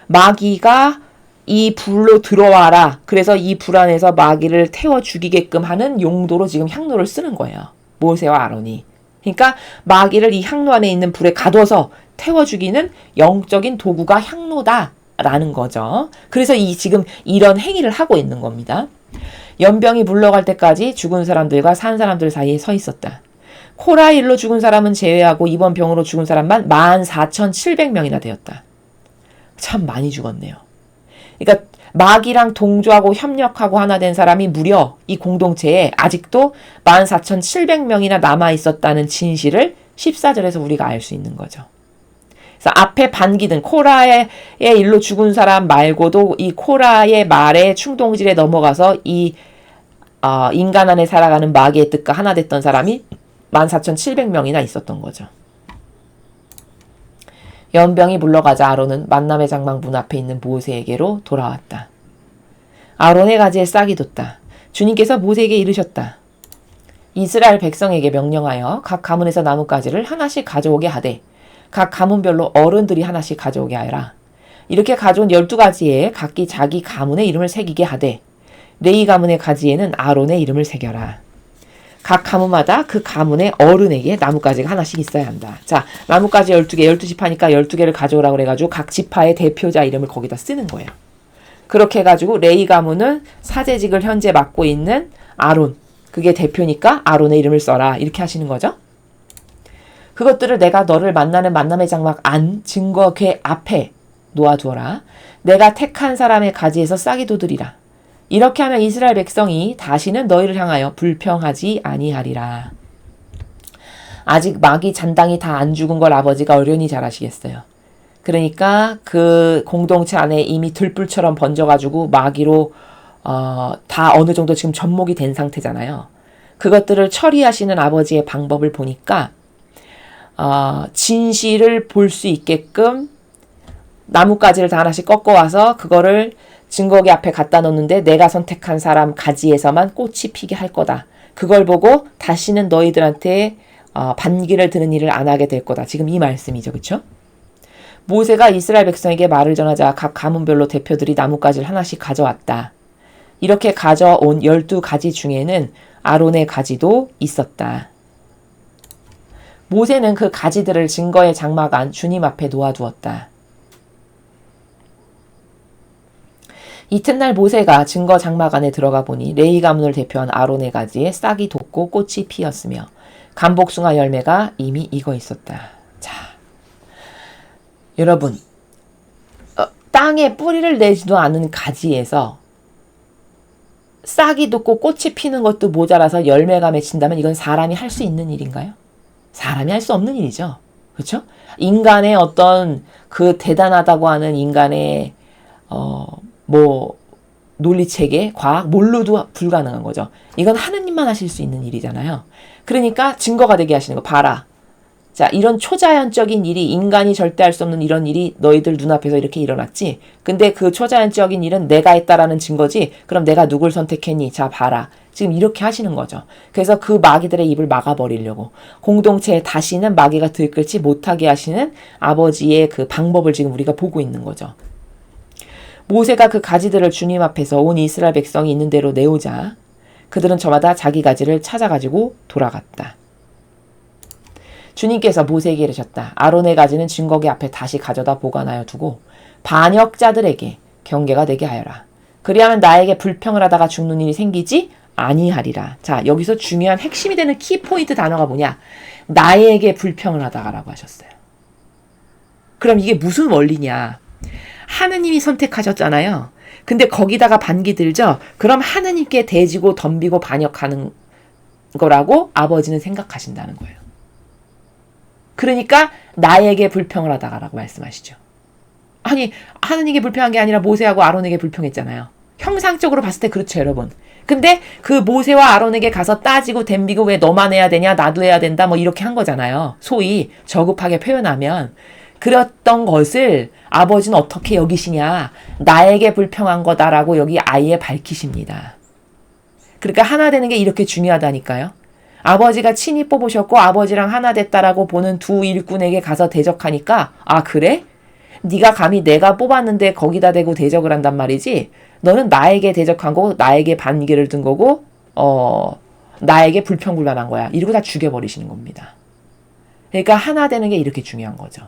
마귀가 이 불로 들어와라. 그래서 이 불 안에서 마귀를 태워 죽이게끔 하는 용도로 지금 향로를 쓰는 거예요. 모세와 아론이. 그러니까 마귀를 이 향로 안에 있는 불에 가둬서 태워 죽이는 영적인 도구가 향로다라는 거죠. 그래서 지금 이런 행위를 하고 있는 겁니다. 연병이 물러갈 때까지 죽은 사람들과 산 사람들 사이에 서 있었다. 코라의 일로 죽은 사람은 제외하고 이번 병으로 죽은 사람만 14,700명이나 되었다. 참 많이 죽었네요. 그러니까 마귀랑 동조하고 협력하고 하나 된 사람이 무려 이 공동체에 아직도 14,700명이나 남아있었다는 진실을 14절에서 우리가 알 수 있는 거죠. 그래서 앞에 반기든 코라의 일로 죽은 사람 말고도 이 코라의 말에 충동질에 넘어가서 이 인간 안에 살아가는 마귀의 뜻과 하나 됐던 사람이 14,700명이나 있었던 거죠. 연병이 물러가자 아론은 만남의 장막 문 앞에 있는 모세에게로 돌아왔다. 아론의 가지에 싹이 돋다. 주님께서 모세에게 이르셨다. 이스라엘 백성에게 명령하여 각 가문에서 나뭇가지를 하나씩 가져오게 하되 각 가문별로 어른들이 하나씩 가져오게 하여라. 이렇게 가져온 12가지에 각기 자기 가문의 이름을 새기게 하되 레위 가문의 가지에는 아론의 이름을 새겨라. 각 가문마다 그 가문의 어른에게 나뭇가지가 하나씩 있어야 한다. 자, 나뭇가지 12개, 12지파니까 12개를 가져오라고 그래가지고 각 지파의 대표자 이름을 거기다 쓰는 거예요. 그렇게 해가지고 레위 가문은 사제직을 현재 맡고 있는 아론, 그게 대표니까 아론의 이름을 써라. 이렇게 하시는 거죠. 그것들을 내가 너를 만나는 만남의 장막 안 증거궤 앞에 놓아두어라. 내가 택한 사람의 가지에서 싹이 돋으리라. 이렇게 하면 이스라엘 백성이 다시는 너희를 향하여 불평하지 아니하리라. 아직 마귀 잔당이 다 안 죽은 걸 아버지가 어련히 잘 아시겠어요. 그러니까 그 공동체 안에 이미 들불처럼 번져가지고 마귀로 다 어느 정도 지금 접목이 된 상태잖아요. 그것들을 처리하시는 아버지의 방법을 보니까 진실을 볼 수 있게끔 나뭇가지를 다 하나씩 꺾어와서 그거를 증거기 앞에 갖다 놓는데 내가 선택한 사람 가지에서만 꽃이 피게 할 거다. 그걸 보고 다시는 너희들한테 반기를 드는 일을 안 하게 될 거다. 지금 이 말씀이죠. 그렇죠? 모세가 이스라엘 백성에게 말을 전하자 각 가문별로 대표들이 나뭇가지를 하나씩 가져왔다. 이렇게 가져온 12가지 중에는 아론의 가지도 있었다. 모세는 그 가지들을 증거의 장막 안 주님 앞에 놓아두었다. 이튿날 모세가 증거 장막 안에 들어가 보니 레위 가문을 대표한 아론의 가지에 싹이 돋고 꽃이 피었으며 감복숭아 열매가 이미 익어 있었다. 자, 여러분, 땅에 뿌리를 내지도 않은 가지에서 싹이 돋고 꽃이 피는 것도 모자라서 열매가 맺힌다면 이건 사람이 할 수 있는 일인가요? 사람이 할 수 없는 일이죠. 그렇죠? 인간의 어떤 그 대단하다고 하는 인간의 논리체계, 과학, 뭘로도 불가능한 거죠. 이건 하느님만 하실 수 있는 일이잖아요. 그러니까 증거가 되게 하시는 거 봐라. 자, 이런 초자연적인 일이 인간이 절대 할 수 없는 이런 일이 너희들 눈앞에서 이렇게 일어났지. 근데 그 초자연적인 일은 내가 했다라는 증거지. 그럼 내가 누굴 선택했니? 자, 봐라. 지금 이렇게 하시는 거죠. 그래서 그 마귀들의 입을 막아버리려고 공동체에 다시는 마귀가 들끓지 못하게 하시는 아버지의 그 방법을 지금 우리가 보고 있는 거죠. 모세가 그 가지들을 주님 앞에서 온 이스라엘 백성이 있는 대로 내오자 그들은 저마다 자기 가지를 찾아가지고 돌아갔다. 주님께서 모세에게 이르셨다. 아론의 가지는 증거기 앞에 다시 가져다 보관하여 두고 반역자들에게 경계가 되게 하여라. 그리하면 나에게 불평을 하다가 죽는 일이 생기지 아니하리라. 자, 여기서 중요한 핵심이 되는 키포인트 단어가 뭐냐? 나에게 불평을 하다가라고 하셨어요. 그럼 이게 무슨 원리냐? 하느님이 선택하셨잖아요. 근데 거기다가 반기 들죠? 그럼 하느님께 대지고 덤비고 반역하는 거라고 아버지는 생각하신다는 거예요. 그러니까 나에게 불평을 하다가라고 말씀하시죠. 아니, 하느님께 불평한 게 아니라 모세하고 아론에게 불평했잖아요. 형상적으로 봤을 때 그렇죠, 여러분. 근데 그 모세와 아론에게 가서 따지고 덤비고 왜 너만 해야 되냐, 나도 해야 된다, 뭐 이렇게 한 거잖아요. 소위 저급하게 표현하면. 그랬던 것을 아버지는 어떻게 여기시냐. 나에게 불평한 거다라고 여기 아예 밝히십니다. 그러니까 하나 되는 게 이렇게 중요하다니까요. 아버지가 친히 뽑으셨고 아버지랑 하나 됐다라고 보는 두 일꾼에게 가서 대적하니까 아 그래? 네가 감히 내가 뽑았는데 거기다 대고 대적을 한단 말이지? 너는 나에게 대적한 거고 나에게 반기를 든 거고 나에게 불평불만한 거야. 이러고 다 죽여버리시는 겁니다. 그러니까 하나 되는 게 이렇게 중요한 거죠.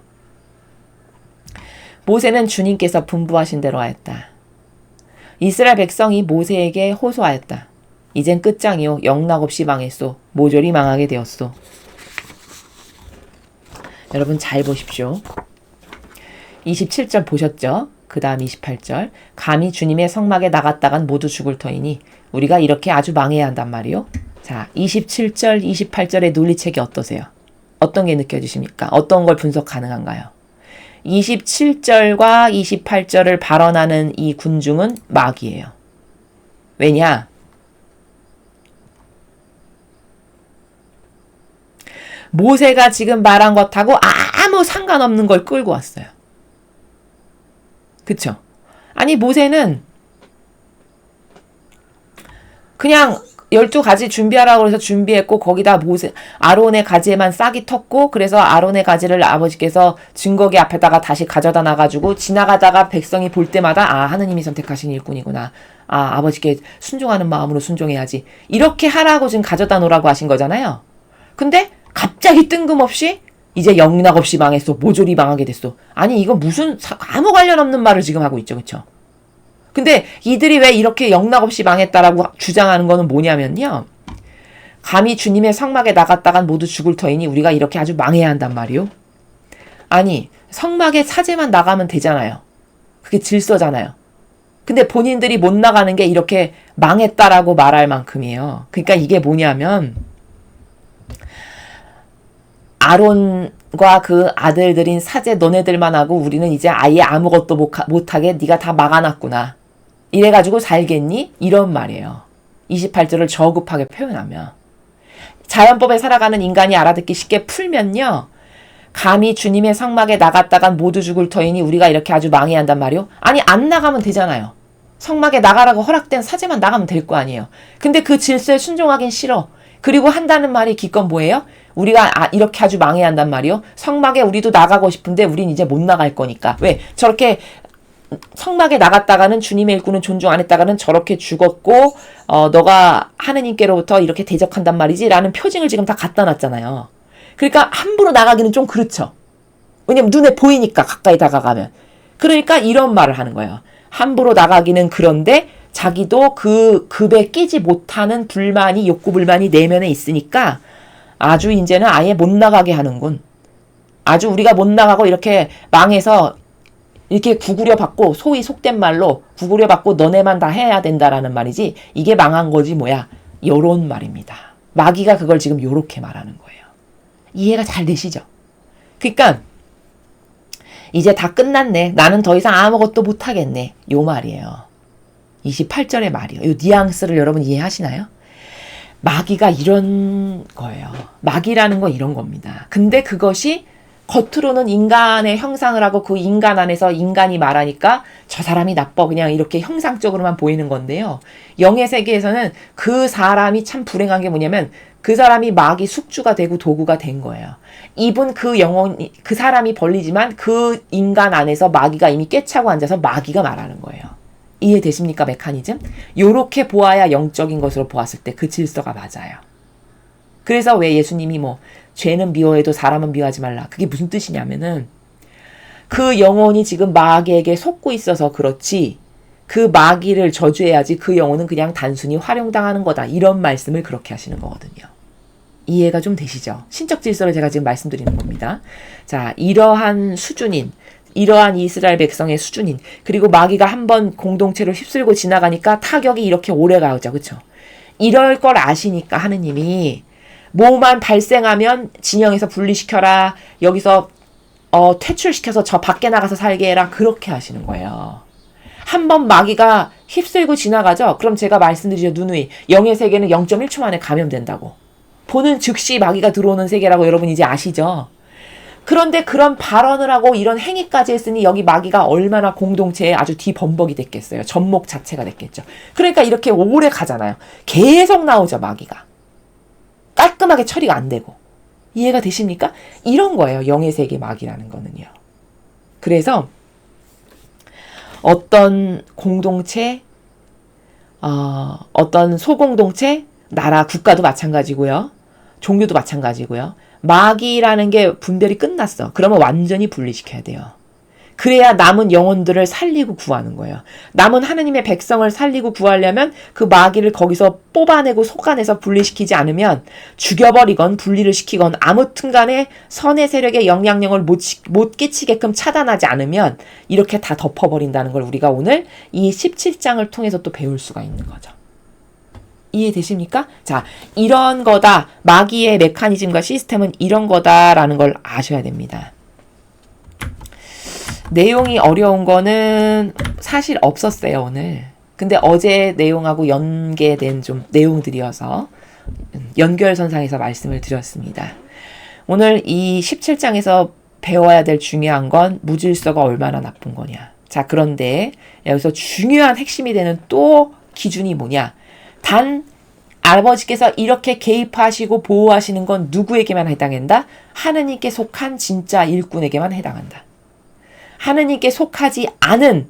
모세는 주님께서 분부하신 대로 하였다. 이스라엘 백성이 모세에게 호소하였다. 이젠 끝장이요. 영락없이 망했소. 모조리 망하게 되었소. 여러분 잘 보십시오. 27절 보셨죠? 그 다음 28절. 감히 주님의 성막에 나갔다간 모두 죽을 터이니 우리가 이렇게 아주 망해야 한단 말이요. 자, 27절, 28절의 논리책이 어떠세요? 어떤 게 느껴지십니까? 어떤 걸 분석 가능한가요? 27절과 28절을 발언하는 이 군중은 마귀예요. 왜냐? 모세가 지금 말한 것하고 아무 상관없는 걸 끌고 왔어요. 그쵸? 아니 모세는 그냥 12가지 준비하라고 해서 준비했고 거기다 아론의 가지에만 싹이 텄고 그래서 아론의 가지를 아버지께서 증거기 앞에다가 다시 가져다 놔가지고 지나가다가 백성이 볼 때마다 아 하느님이 선택하신 일꾼이구나. 아 아버지께 순종하는 마음으로 순종해야지. 이렇게 하라고 지금 가져다 놓으라고 하신 거잖아요. 근데 갑자기 뜬금없이 이제 영락없이 망했어. 모조리 망하게 됐어. 아니 이거 무슨 아무 관련 없는 말을 지금 하고 있죠. 그쵸? 근데 이들이 왜 이렇게 영락없이 망했다라고 주장하는 거는 뭐냐면요. 감히 주님의 성막에 나갔다간 모두 죽을 터이니 우리가 이렇게 아주 망해야 한단 말이요. 아니 성막에 사제만 나가면 되잖아요. 그게 질서잖아요. 근데 본인들이 못 나가는 게 이렇게 망했다라고 말할 만큼이에요. 그러니까 이게 뭐냐면 아론과 그 아들들인 사제 너네들만 하고 우리는 이제 아예 아무것도 못하게 네가 다 막아놨구나. 이래가지고 살겠니? 이런 말이에요. 28절을 저급하게 표현하면. 자연법에 살아가는 인간이 알아듣기 쉽게 풀면요. 감히 주님의 성막에 나갔다간 모두 죽을 터이니 우리가 이렇게 아주 망해야 한단 말이요. 아니 안 나가면 되잖아요. 성막에 나가라고 허락된 사제만 나가면 될 거 아니에요. 근데 그 질서에 순종하긴 싫어. 그리고 한다는 말이 기껏 뭐예요? 우리가 이렇게 아주 망해야 한단 말이요. 성막에 우리도 나가고 싶은데 우린 이제 못 나갈 거니까. 왜? 저렇게 성막에 나갔다가는 주님의 일꾼은 존중 안 했다가는 저렇게 죽었고 너가 하느님께로부터 이렇게 대적한단 말이지 라는 표징을 지금 다 갖다 놨잖아요. 그러니까 함부로 나가기는 좀 그렇죠. 왜냐면 눈에 보이니까 가까이 다가가면. 그러니까 이런 말을 하는 거예요. 함부로 나가기는 그런데 자기도 그 급에 끼지 못하는 불만이 욕구 불만이 내면에 있으니까 아주 이제는 아예 못 나가게 하는군. 아주 우리가 못 나가고 이렇게 망해서 이렇게 구구려 받고 소위 속된 말로 구구려 받고 너네만 다 해야 된다라는 말이지 이게 망한 거지 뭐야. 요런 말입니다. 마귀가 그걸 지금 요렇게 말하는 거예요. 이해가 잘 되시죠? 그러니까 이제 다 끝났네. 나는 더 이상 아무것도 못하겠네. 요 말이에요. 28절의 말이에요. 요 뉘앙스를 여러분 이해하시나요? 마귀가 이런 거예요. 마귀라는 건 이런 겁니다. 근데 그것이 겉으로는 인간의 형상을 하고 그 인간 안에서 인간이 말하니까 저 사람이 나빠 그냥 이렇게 형상적으로만 보이는 건데요. 영의 세계에서는 그 사람이 참 불행한 게 뭐냐면 그 사람이 마귀 숙주가 되고 도구가 된 거예요. 입은 그 영혼이 그 사람이 벌리지만 그 인간 안에서 마귀가 이미 꿰차고 앉아서 마귀가 말하는 거예요. 이해되십니까? 메커니즘? 요렇게 보아야 영적인 것으로 보았을 때 그 질서가 맞아요. 그래서 왜 예수님이 뭐 죄는 미워해도 사람은 미워하지 말라. 그게 무슨 뜻이냐면은 그 영혼이 지금 마귀에게 속고 있어서 그렇지 그 마귀를 저주해야지 그 영혼은 그냥 단순히 활용당하는 거다. 이런 말씀을 그렇게 하시는 거거든요. 이해가 좀 되시죠? 신적 질서를 제가 지금 말씀드리는 겁니다. 자, 이러한 수준인 이러한 이스라엘 백성의 수준인 그리고 마귀가 한번 공동체로 휩쓸고 지나가니까 타격이 이렇게 오래 가죠. 그렇죠? 이럴 걸 아시니까 하느님이 뭐만 발생하면 진영에서 분리시켜라. 여기서 퇴출시켜서 저 밖에 나가서 살게 해라. 그렇게 하시는 거예요. 한번 마귀가 휩쓸고 지나가죠. 그럼 제가 말씀드리죠. 누누이 영의 세계는 0.1초 만에 감염된다고. 보는 즉시 마귀가 들어오는 세계라고 여러분 이제 아시죠? 그런데 그런 발언을 하고 이런 행위까지 했으니 여기 마귀가 얼마나 공동체에 아주 뒤범벅이 됐겠어요. 접목 자체가 됐겠죠. 그러니까 이렇게 오래 가잖아요. 계속 나오죠, 마귀가. 깔끔하게 처리가 안 되고. 이해가 되십니까? 이런 거예요. 영의 세계 마귀라는 거는요. 그래서 어떤 공동체, 어떤 소공동체, 나라, 국가도 마찬가지고요. 종교도 마찬가지고요. 마귀라는 게 분별이 끝났어. 그러면 완전히 분리시켜야 돼요. 그래야 남은 영혼들을 살리고 구하는 거예요. 남은 하느님의 백성을 살리고 구하려면 그 마귀를 거기서 뽑아내고 속아내서 분리시키지 않으면 죽여버리건 분리를 시키건 아무튼 간에 선의 세력의 영향력을 못 끼치게끔 차단하지 않으면 이렇게 다 덮어버린다는 걸 우리가 오늘 이 17장을 통해서 또 배울 수가 있는 거죠. 이해되십니까? 자, 이런 거다. 마귀의 메커니즘과 시스템은 이런 거다라는 걸 아셔야 됩니다. 내용이 어려운 거는 사실 없었어요, 오늘. 근데 어제 내용하고 연계된 좀 내용들이어서 연결선상에서 말씀을 드렸습니다. 오늘 이 17장에서 배워야 될 중요한 건 무질서가 얼마나 나쁜 거냐. 자, 그런데 여기서 중요한 핵심이 되는 또 기준이 뭐냐. 단 아버지께서 이렇게 개입하시고 보호하시는 건 누구에게만 해당한다? 하느님께 속한 진짜 일꾼에게만 해당한다. 하느님께 속하지 않은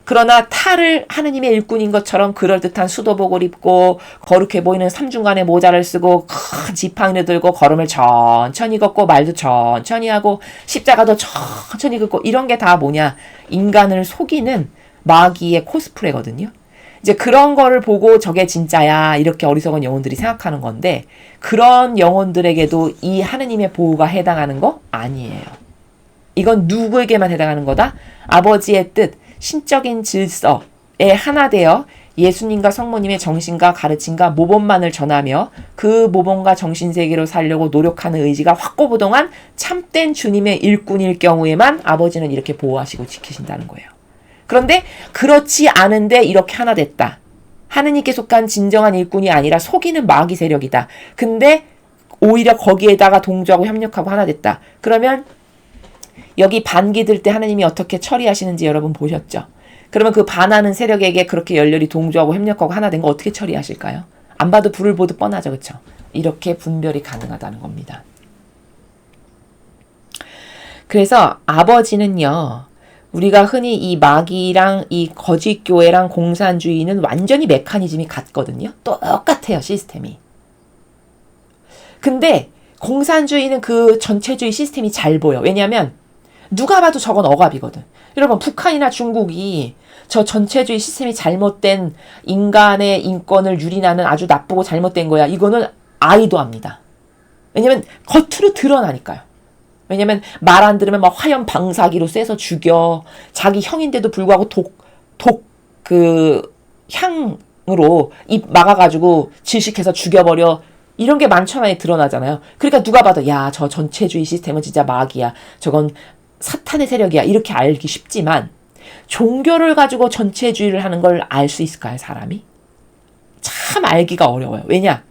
그러나 타를 하느님의 일꾼인 것처럼 그럴듯한 수도복을 입고 거룩해 보이는 삼중간의 모자를 쓰고 큰 지팡이를 들고 걸음을 천천히 걷고 말도 천천히 하고 십자가도 천천히 긋고 이런 게 다 뭐냐? 인간을 속이는 마귀의 코스프레거든요. 이제 그런 거를 보고 저게 진짜야 이렇게 어리석은 영혼들이 생각하는 건데 그런 영혼들에게도 이 하느님의 보호가 해당하는 거 아니에요. 이건 누구에게만 해당하는 거다? 아버지의 뜻, 신적인 질서에 하나 되어 예수님과 성모님의 정신과 가르침과 모범만을 전하며 그 모범과 정신세계로 살려고 노력하는 의지가 확고부동한 참된 주님의 일꾼일 경우에만 아버지는 이렇게 보호하시고 지키신다는 거예요. 그런데 그렇지 않은데 이렇게 하나 됐다. 하느님께 속한 진정한 일꾼이 아니라 속이는 마귀 세력이다. 근데 오히려 거기에다가 동조하고 협력하고 하나 됐다. 그러면 여기 반기 들 때 하느님이 어떻게 처리하시는지 여러분 보셨죠? 그러면 그 반하는 세력에게 그렇게 열렬히 동조하고 협력하고 하나 된 거 어떻게 처리하실까요? 안 봐도 불을 보듯 뻔하죠. 그렇죠? 이렇게 분별이 가능하다는 겁니다. 그래서 아버지는요. 우리가 흔히 이 마귀랑 이 거짓 교회랑 공산주의는 완전히 메커니즘이 같거든요. 똑같아요. 시스템이. 근데 공산주의는 그 전체주의 시스템이 잘 보여. 왜냐하면 누가 봐도 저건 억압이거든. 여러분 북한이나 중국이 저 전체주의 시스템이 잘못된 인간의 인권을 유린하는 아주 나쁘고 잘못된 거야. 이거는 아이도 압니다. 왜냐면 겉으로 드러나니까요. 왜냐면 말 안 들으면 막 화염 방사기로 쐬서 죽여. 자기 형인데도 불구하고 향으로 입 막아가지고 질식해서 죽여버려. 이런 게 만천하에 드러나잖아요. 그러니까 누가 봐도 야, 저 전체주의 시스템은 진짜 마귀야. 저건 사탄의 세력이야. 이렇게 알기 쉽지만 종교를 가지고 전체주의를 하는 걸 알 수 있을까요, 사람이? 참 알기가 어려워요. 왜냐?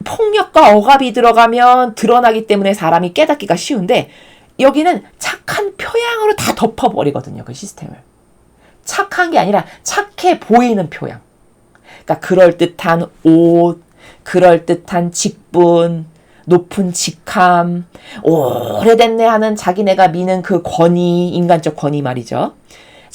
폭력과 억압이 들어가면 드러나기 때문에 사람이 깨닫기가 쉬운데 여기는 착한 표양으로 다 덮어버리거든요. 그 시스템을. 착한 게 아니라 착해 보이는 표양. 그러니까 그럴듯한 옷, 그럴듯한 직분, 높은 직함, 오래됐네 하는 자기네가 미는 그 권위, 인간적 권위 말이죠.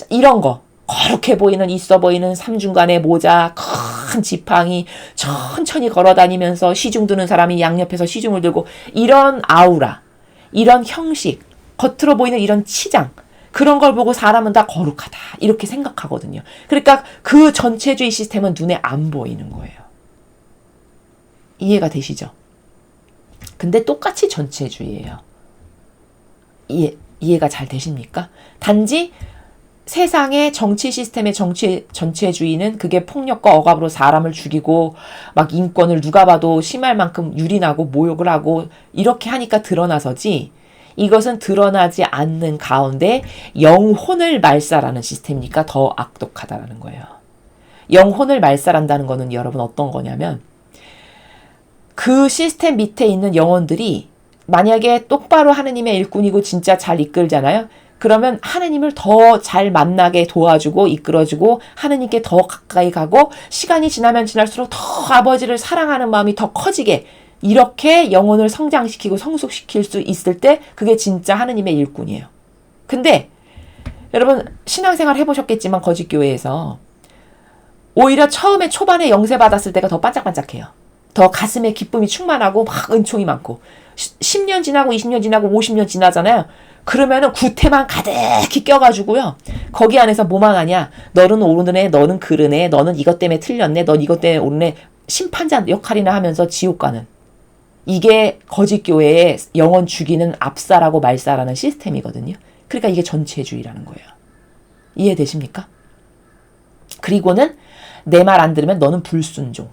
이런 거. 거룩해 보이는 있어 보이는 삼중간의 모자, 큰 지팡이, 천천히 걸어다니면서 시중 드는 사람이 양옆에서 시중을 들고 이런 아우라, 이런 형식, 겉으로 보이는 이런 치장, 그런 걸 보고 사람은 다 거룩하다 이렇게 생각하거든요. 그러니까 그 전체주의 시스템은 눈에 안 보이는 거예요. 이해가 되시죠? 근데 똑같이 전체주의예요. 이해가 잘 되십니까? 단지 세상의 정치 시스템의 전체주의는 그게 폭력과 억압으로 사람을 죽이고 막 인권을 누가 봐도 심할 만큼 유린하고 모욕을 하고 이렇게 하니까 드러나서지 이것은 드러나지 않는 가운데 영혼을 말살하는 시스템이니까 더 악독하다라는 거예요. 영혼을 말살한다는 거는 여러분 어떤 거냐면 그 시스템 밑에 있는 영혼들이 만약에 똑바로 하느님의 일꾼이고 진짜 잘 이끌잖아요. 그러면 하느님을 더 잘 만나게 도와주고 이끌어주고 하느님께 더 가까이 가고 시간이 지나면 지날수록 더 아버지를 사랑하는 마음이 더 커지게 이렇게 영혼을 성장시키고 성숙시킬 수 있을 때 그게 진짜 하느님의 일꾼이에요. 근데 여러분 신앙생활 해보셨겠지만 거짓교회에서 오히려 처음에 초반에 영세 받았을 때가 더 반짝반짝해요. 더 가슴에 기쁨이 충만하고 막 은총이 많고 10년 지나고 20년 지나고 50년 지나잖아요. 그러면은 구태만 가득히 껴가지고요. 거기 안에서 뭐만 하냐. 너는 옳으네, 너는 그르네, 너는 이것 때문에 틀렸네, 넌 이것 때문에 옳네. 심판자 역할이나 하면서 지옥 가는. 이게 거짓교회의 영혼 죽이는 압사라고 말살하는 시스템이거든요. 그러니까 이게 전체주의라는 거예요. 이해되십니까? 그리고는 내 말 안 들으면 너는 불순종.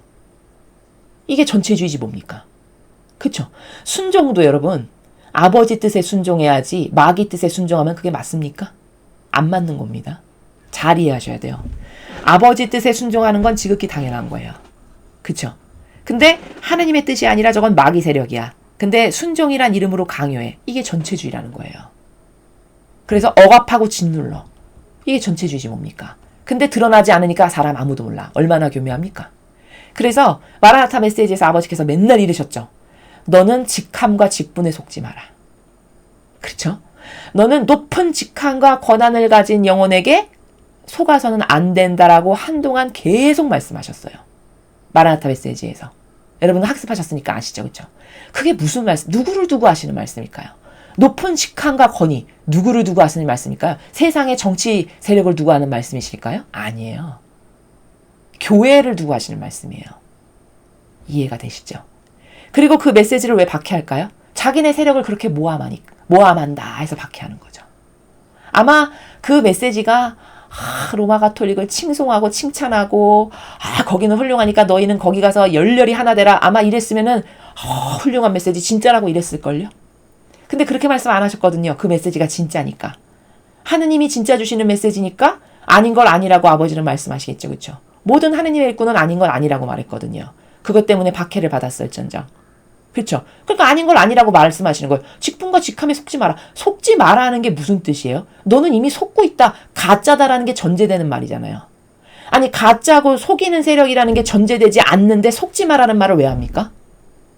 이게 전체주의지 뭡니까? 그쵸? 순종도 여러분 아버지 뜻에 순종해야지 마귀 뜻에 순종하면 그게 맞습니까? 안 맞는 겁니다. 잘 이해하셔야 돼요. 아버지 뜻에 순종하는 건 지극히 당연한 거예요. 그쵸? 근데 하느님의 뜻이 아니라 저건 마귀 세력이야. 근데 순종이란 이름으로 강요해. 이게 전체주의라는 거예요. 그래서 억압하고 짓눌러. 이게 전체주의지 뭡니까? 근데 드러나지 않으니까 사람 아무도 몰라. 얼마나 교묘합니까? 그래서 마라나타 메시지에서 아버지께서 맨날 이르셨죠. 너는 직함과 직분에 속지 마라. 그렇죠? 너는 높은 직함과 권한을 가진 영혼에게 속아서는 안 된다라고 한동안 계속 말씀하셨어요. 마라나타 메시지에서. 여러분 학습하셨으니까 아시죠? 그렇죠? 그게 무슨 말씀, 누구를 두고 하시는 말씀일까요? 높은 직함과 권위, 누구를 두고 하시는 말씀일까요? 세상의 정치 세력을 두고 하는 말씀이실까요? 아니에요. 교회를 두고 하시는 말씀이에요. 이해가 되시죠? 그리고 그 메시지를 왜 박해할까요? 자기네 세력을 그렇게 모함한다 해서 박해하는 거죠. 아마 그 메시지가 로마 가톨릭을 칭송하고 칭찬하고 거기는 훌륭하니까 너희는 거기 가서 열렬히 하나 되라. 아마 이랬으면은 훌륭한 메시지 진짜라고 이랬을걸요. 근데 그렇게 말씀 안 하셨거든요. 그 메시지가 진짜니까. 하느님이 진짜 주시는 메시지니까 아닌 걸 아니라고 아버지는 말씀하시겠죠. 그렇죠? 모든 하느님의 일꾼은 아닌 걸 아니라고 말했거든요. 그것 때문에 박해를 받았을전정. 그렇죠? 그러니까 아닌 걸 아니라고 말씀하시는 거예요. 직분과 직함에 속지 마라. 속지 마라 하는 게 무슨 뜻이에요? 너는 이미 속고 있다. 가짜다라는 게 전제되는 말이잖아요. 아니 가짜고 속이는 세력이라는 게 전제되지 않는데 속지 마라는 말을 왜 합니까?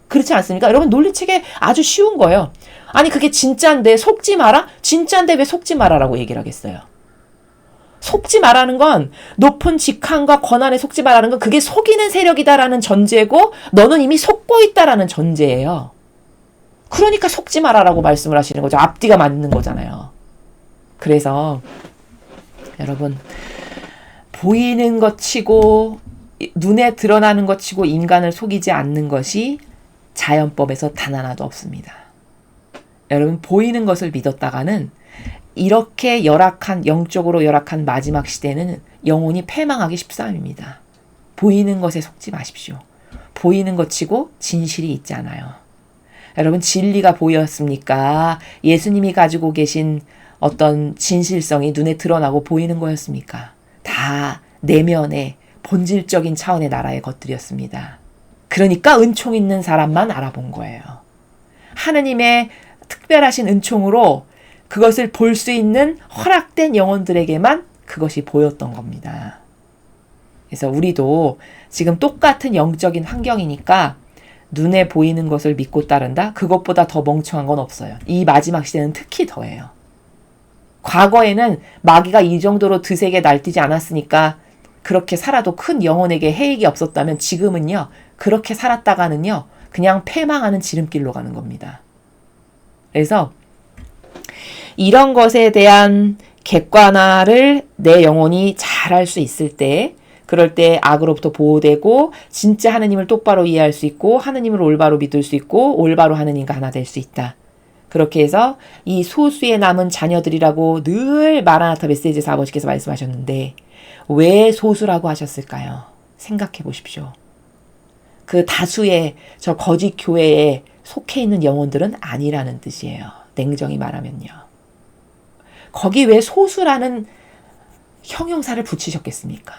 그렇지 않습니까? 여러분 논리체계 아주 쉬운 거예요. 아니 그게 진짜인데 속지 마라? 진짜인데 왜 속지 마라라고 얘기를 하겠어요? 속지 마라는 건 높은 직함과 권한에 속지 마라는 건 그게 속이는 세력이다라는 전제고 너는 이미 속고 있다라는 전제예요. 그러니까 속지 마라라고 말씀을 하시는 거죠. 앞뒤가 맞는 거잖아요. 그래서 여러분 보이는 것 치고 눈에 드러나는 것 치고 인간을 속이지 않는 것이 자연법에서 단 하나도 없습니다. 여러분 보이는 것을 믿었다가는 이렇게 영적으로 열악한 마지막 시대는 영혼이 패망하기 십삼입니다. 보이는 것에 속지 마십시오. 보이는 것 치고 진실이 있지 않아요. 여러분 진리가 보였습니까? 예수님이 가지고 계신 어떤 진실성이 눈에 드러나고 보이는 거였습니까? 다 내면의 본질적인 차원의 나라의 것들이었습니다. 그러니까 은총 있는 사람만 알아본 거예요. 하느님의 특별하신 은총으로 그것을 볼 수 있는 허락된 영혼들에게만 그것이 보였던 겁니다. 그래서 우리도 지금 똑같은 영적인 환경이니까 눈에 보이는 것을 믿고 따른다? 그것보다 더 멍청한 건 없어요. 이 마지막 시대는 특히 더해요. 과거에는 마귀가 이 정도로 드세게 날뛰지 않았으니까 그렇게 살아도 큰 영혼에게 해익이 없었다면 지금은요. 그렇게 살았다가는요. 그냥 패망하는 지름길로 가는 겁니다. 그래서 이런 것에 대한 객관화를 내 영혼이 잘 할 수 있을 때 그럴 때 악으로부터 보호되고 진짜 하느님을 똑바로 이해할 수 있고 하느님을 올바로 믿을 수 있고 올바로 하느님과 하나 될 수 있다. 그렇게 해서 이 소수의 남은 자녀들이라고 늘 마라나타 메시지에서 아버지께서 말씀하셨는데 왜 소수라고 하셨을까요? 생각해 보십시오. 그 다수의 저 거짓 교회에 속해 있는 영혼들은 아니라는 뜻이에요. 냉정히 말하면요. 거기 왜 소수라는 형용사를 붙이셨겠습니까?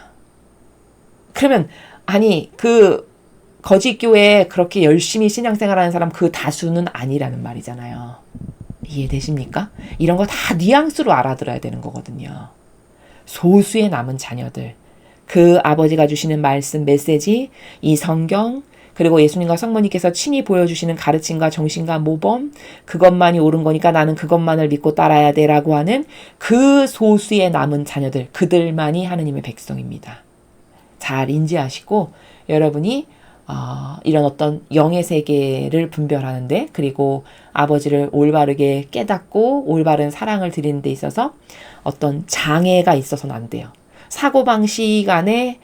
그러면 아니 그 거짓 교회에 그렇게 열심히 신앙생활하는 사람 그 다수는 아니라는 말이잖아요. 이해되십니까? 이런 거 다 뉘앙스로 알아들어야 되는 거거든요. 소수의 남은 자녀들, 그 아버지가 주시는 말씀, 메시지, 이 성경, 그리고 예수님과 성모님께서 친히 보여주시는 가르침과 정신과 모범, 그것만이 옳은 거니까 나는 그것만을 믿고 따라야 돼라고 하는 그 소수의 남은 자녀들, 그들만이 하느님의 백성입니다. 잘 인지하시고 여러분이 이런 어떤 영의 세계를 분별하는데 그리고 아버지를 올바르게 깨닫고 올바른 사랑을 드리는 데 있어서 어떤 장애가 있어서는 안 돼요. 사고방식 안에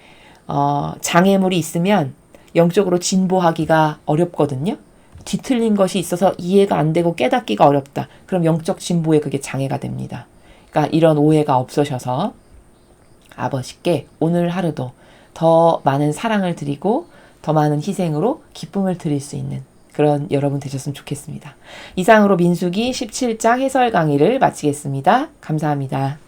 장애물이 있으면 영적으로 진보하기가 어렵거든요. 뒤틀린 것이 있어서 이해가 안 되고 깨닫기가 어렵다. 그럼 영적 진보에 그게 장애가 됩니다. 그러니까 이런 오해가 없으셔서 아버지께 오늘 하루도 더 많은 사랑을 드리고 더 많은 희생으로 기쁨을 드릴 수 있는 그런 여러분 되셨으면 좋겠습니다. 이상으로 민수기 17장 해설 강의를 마치겠습니다. 감사합니다.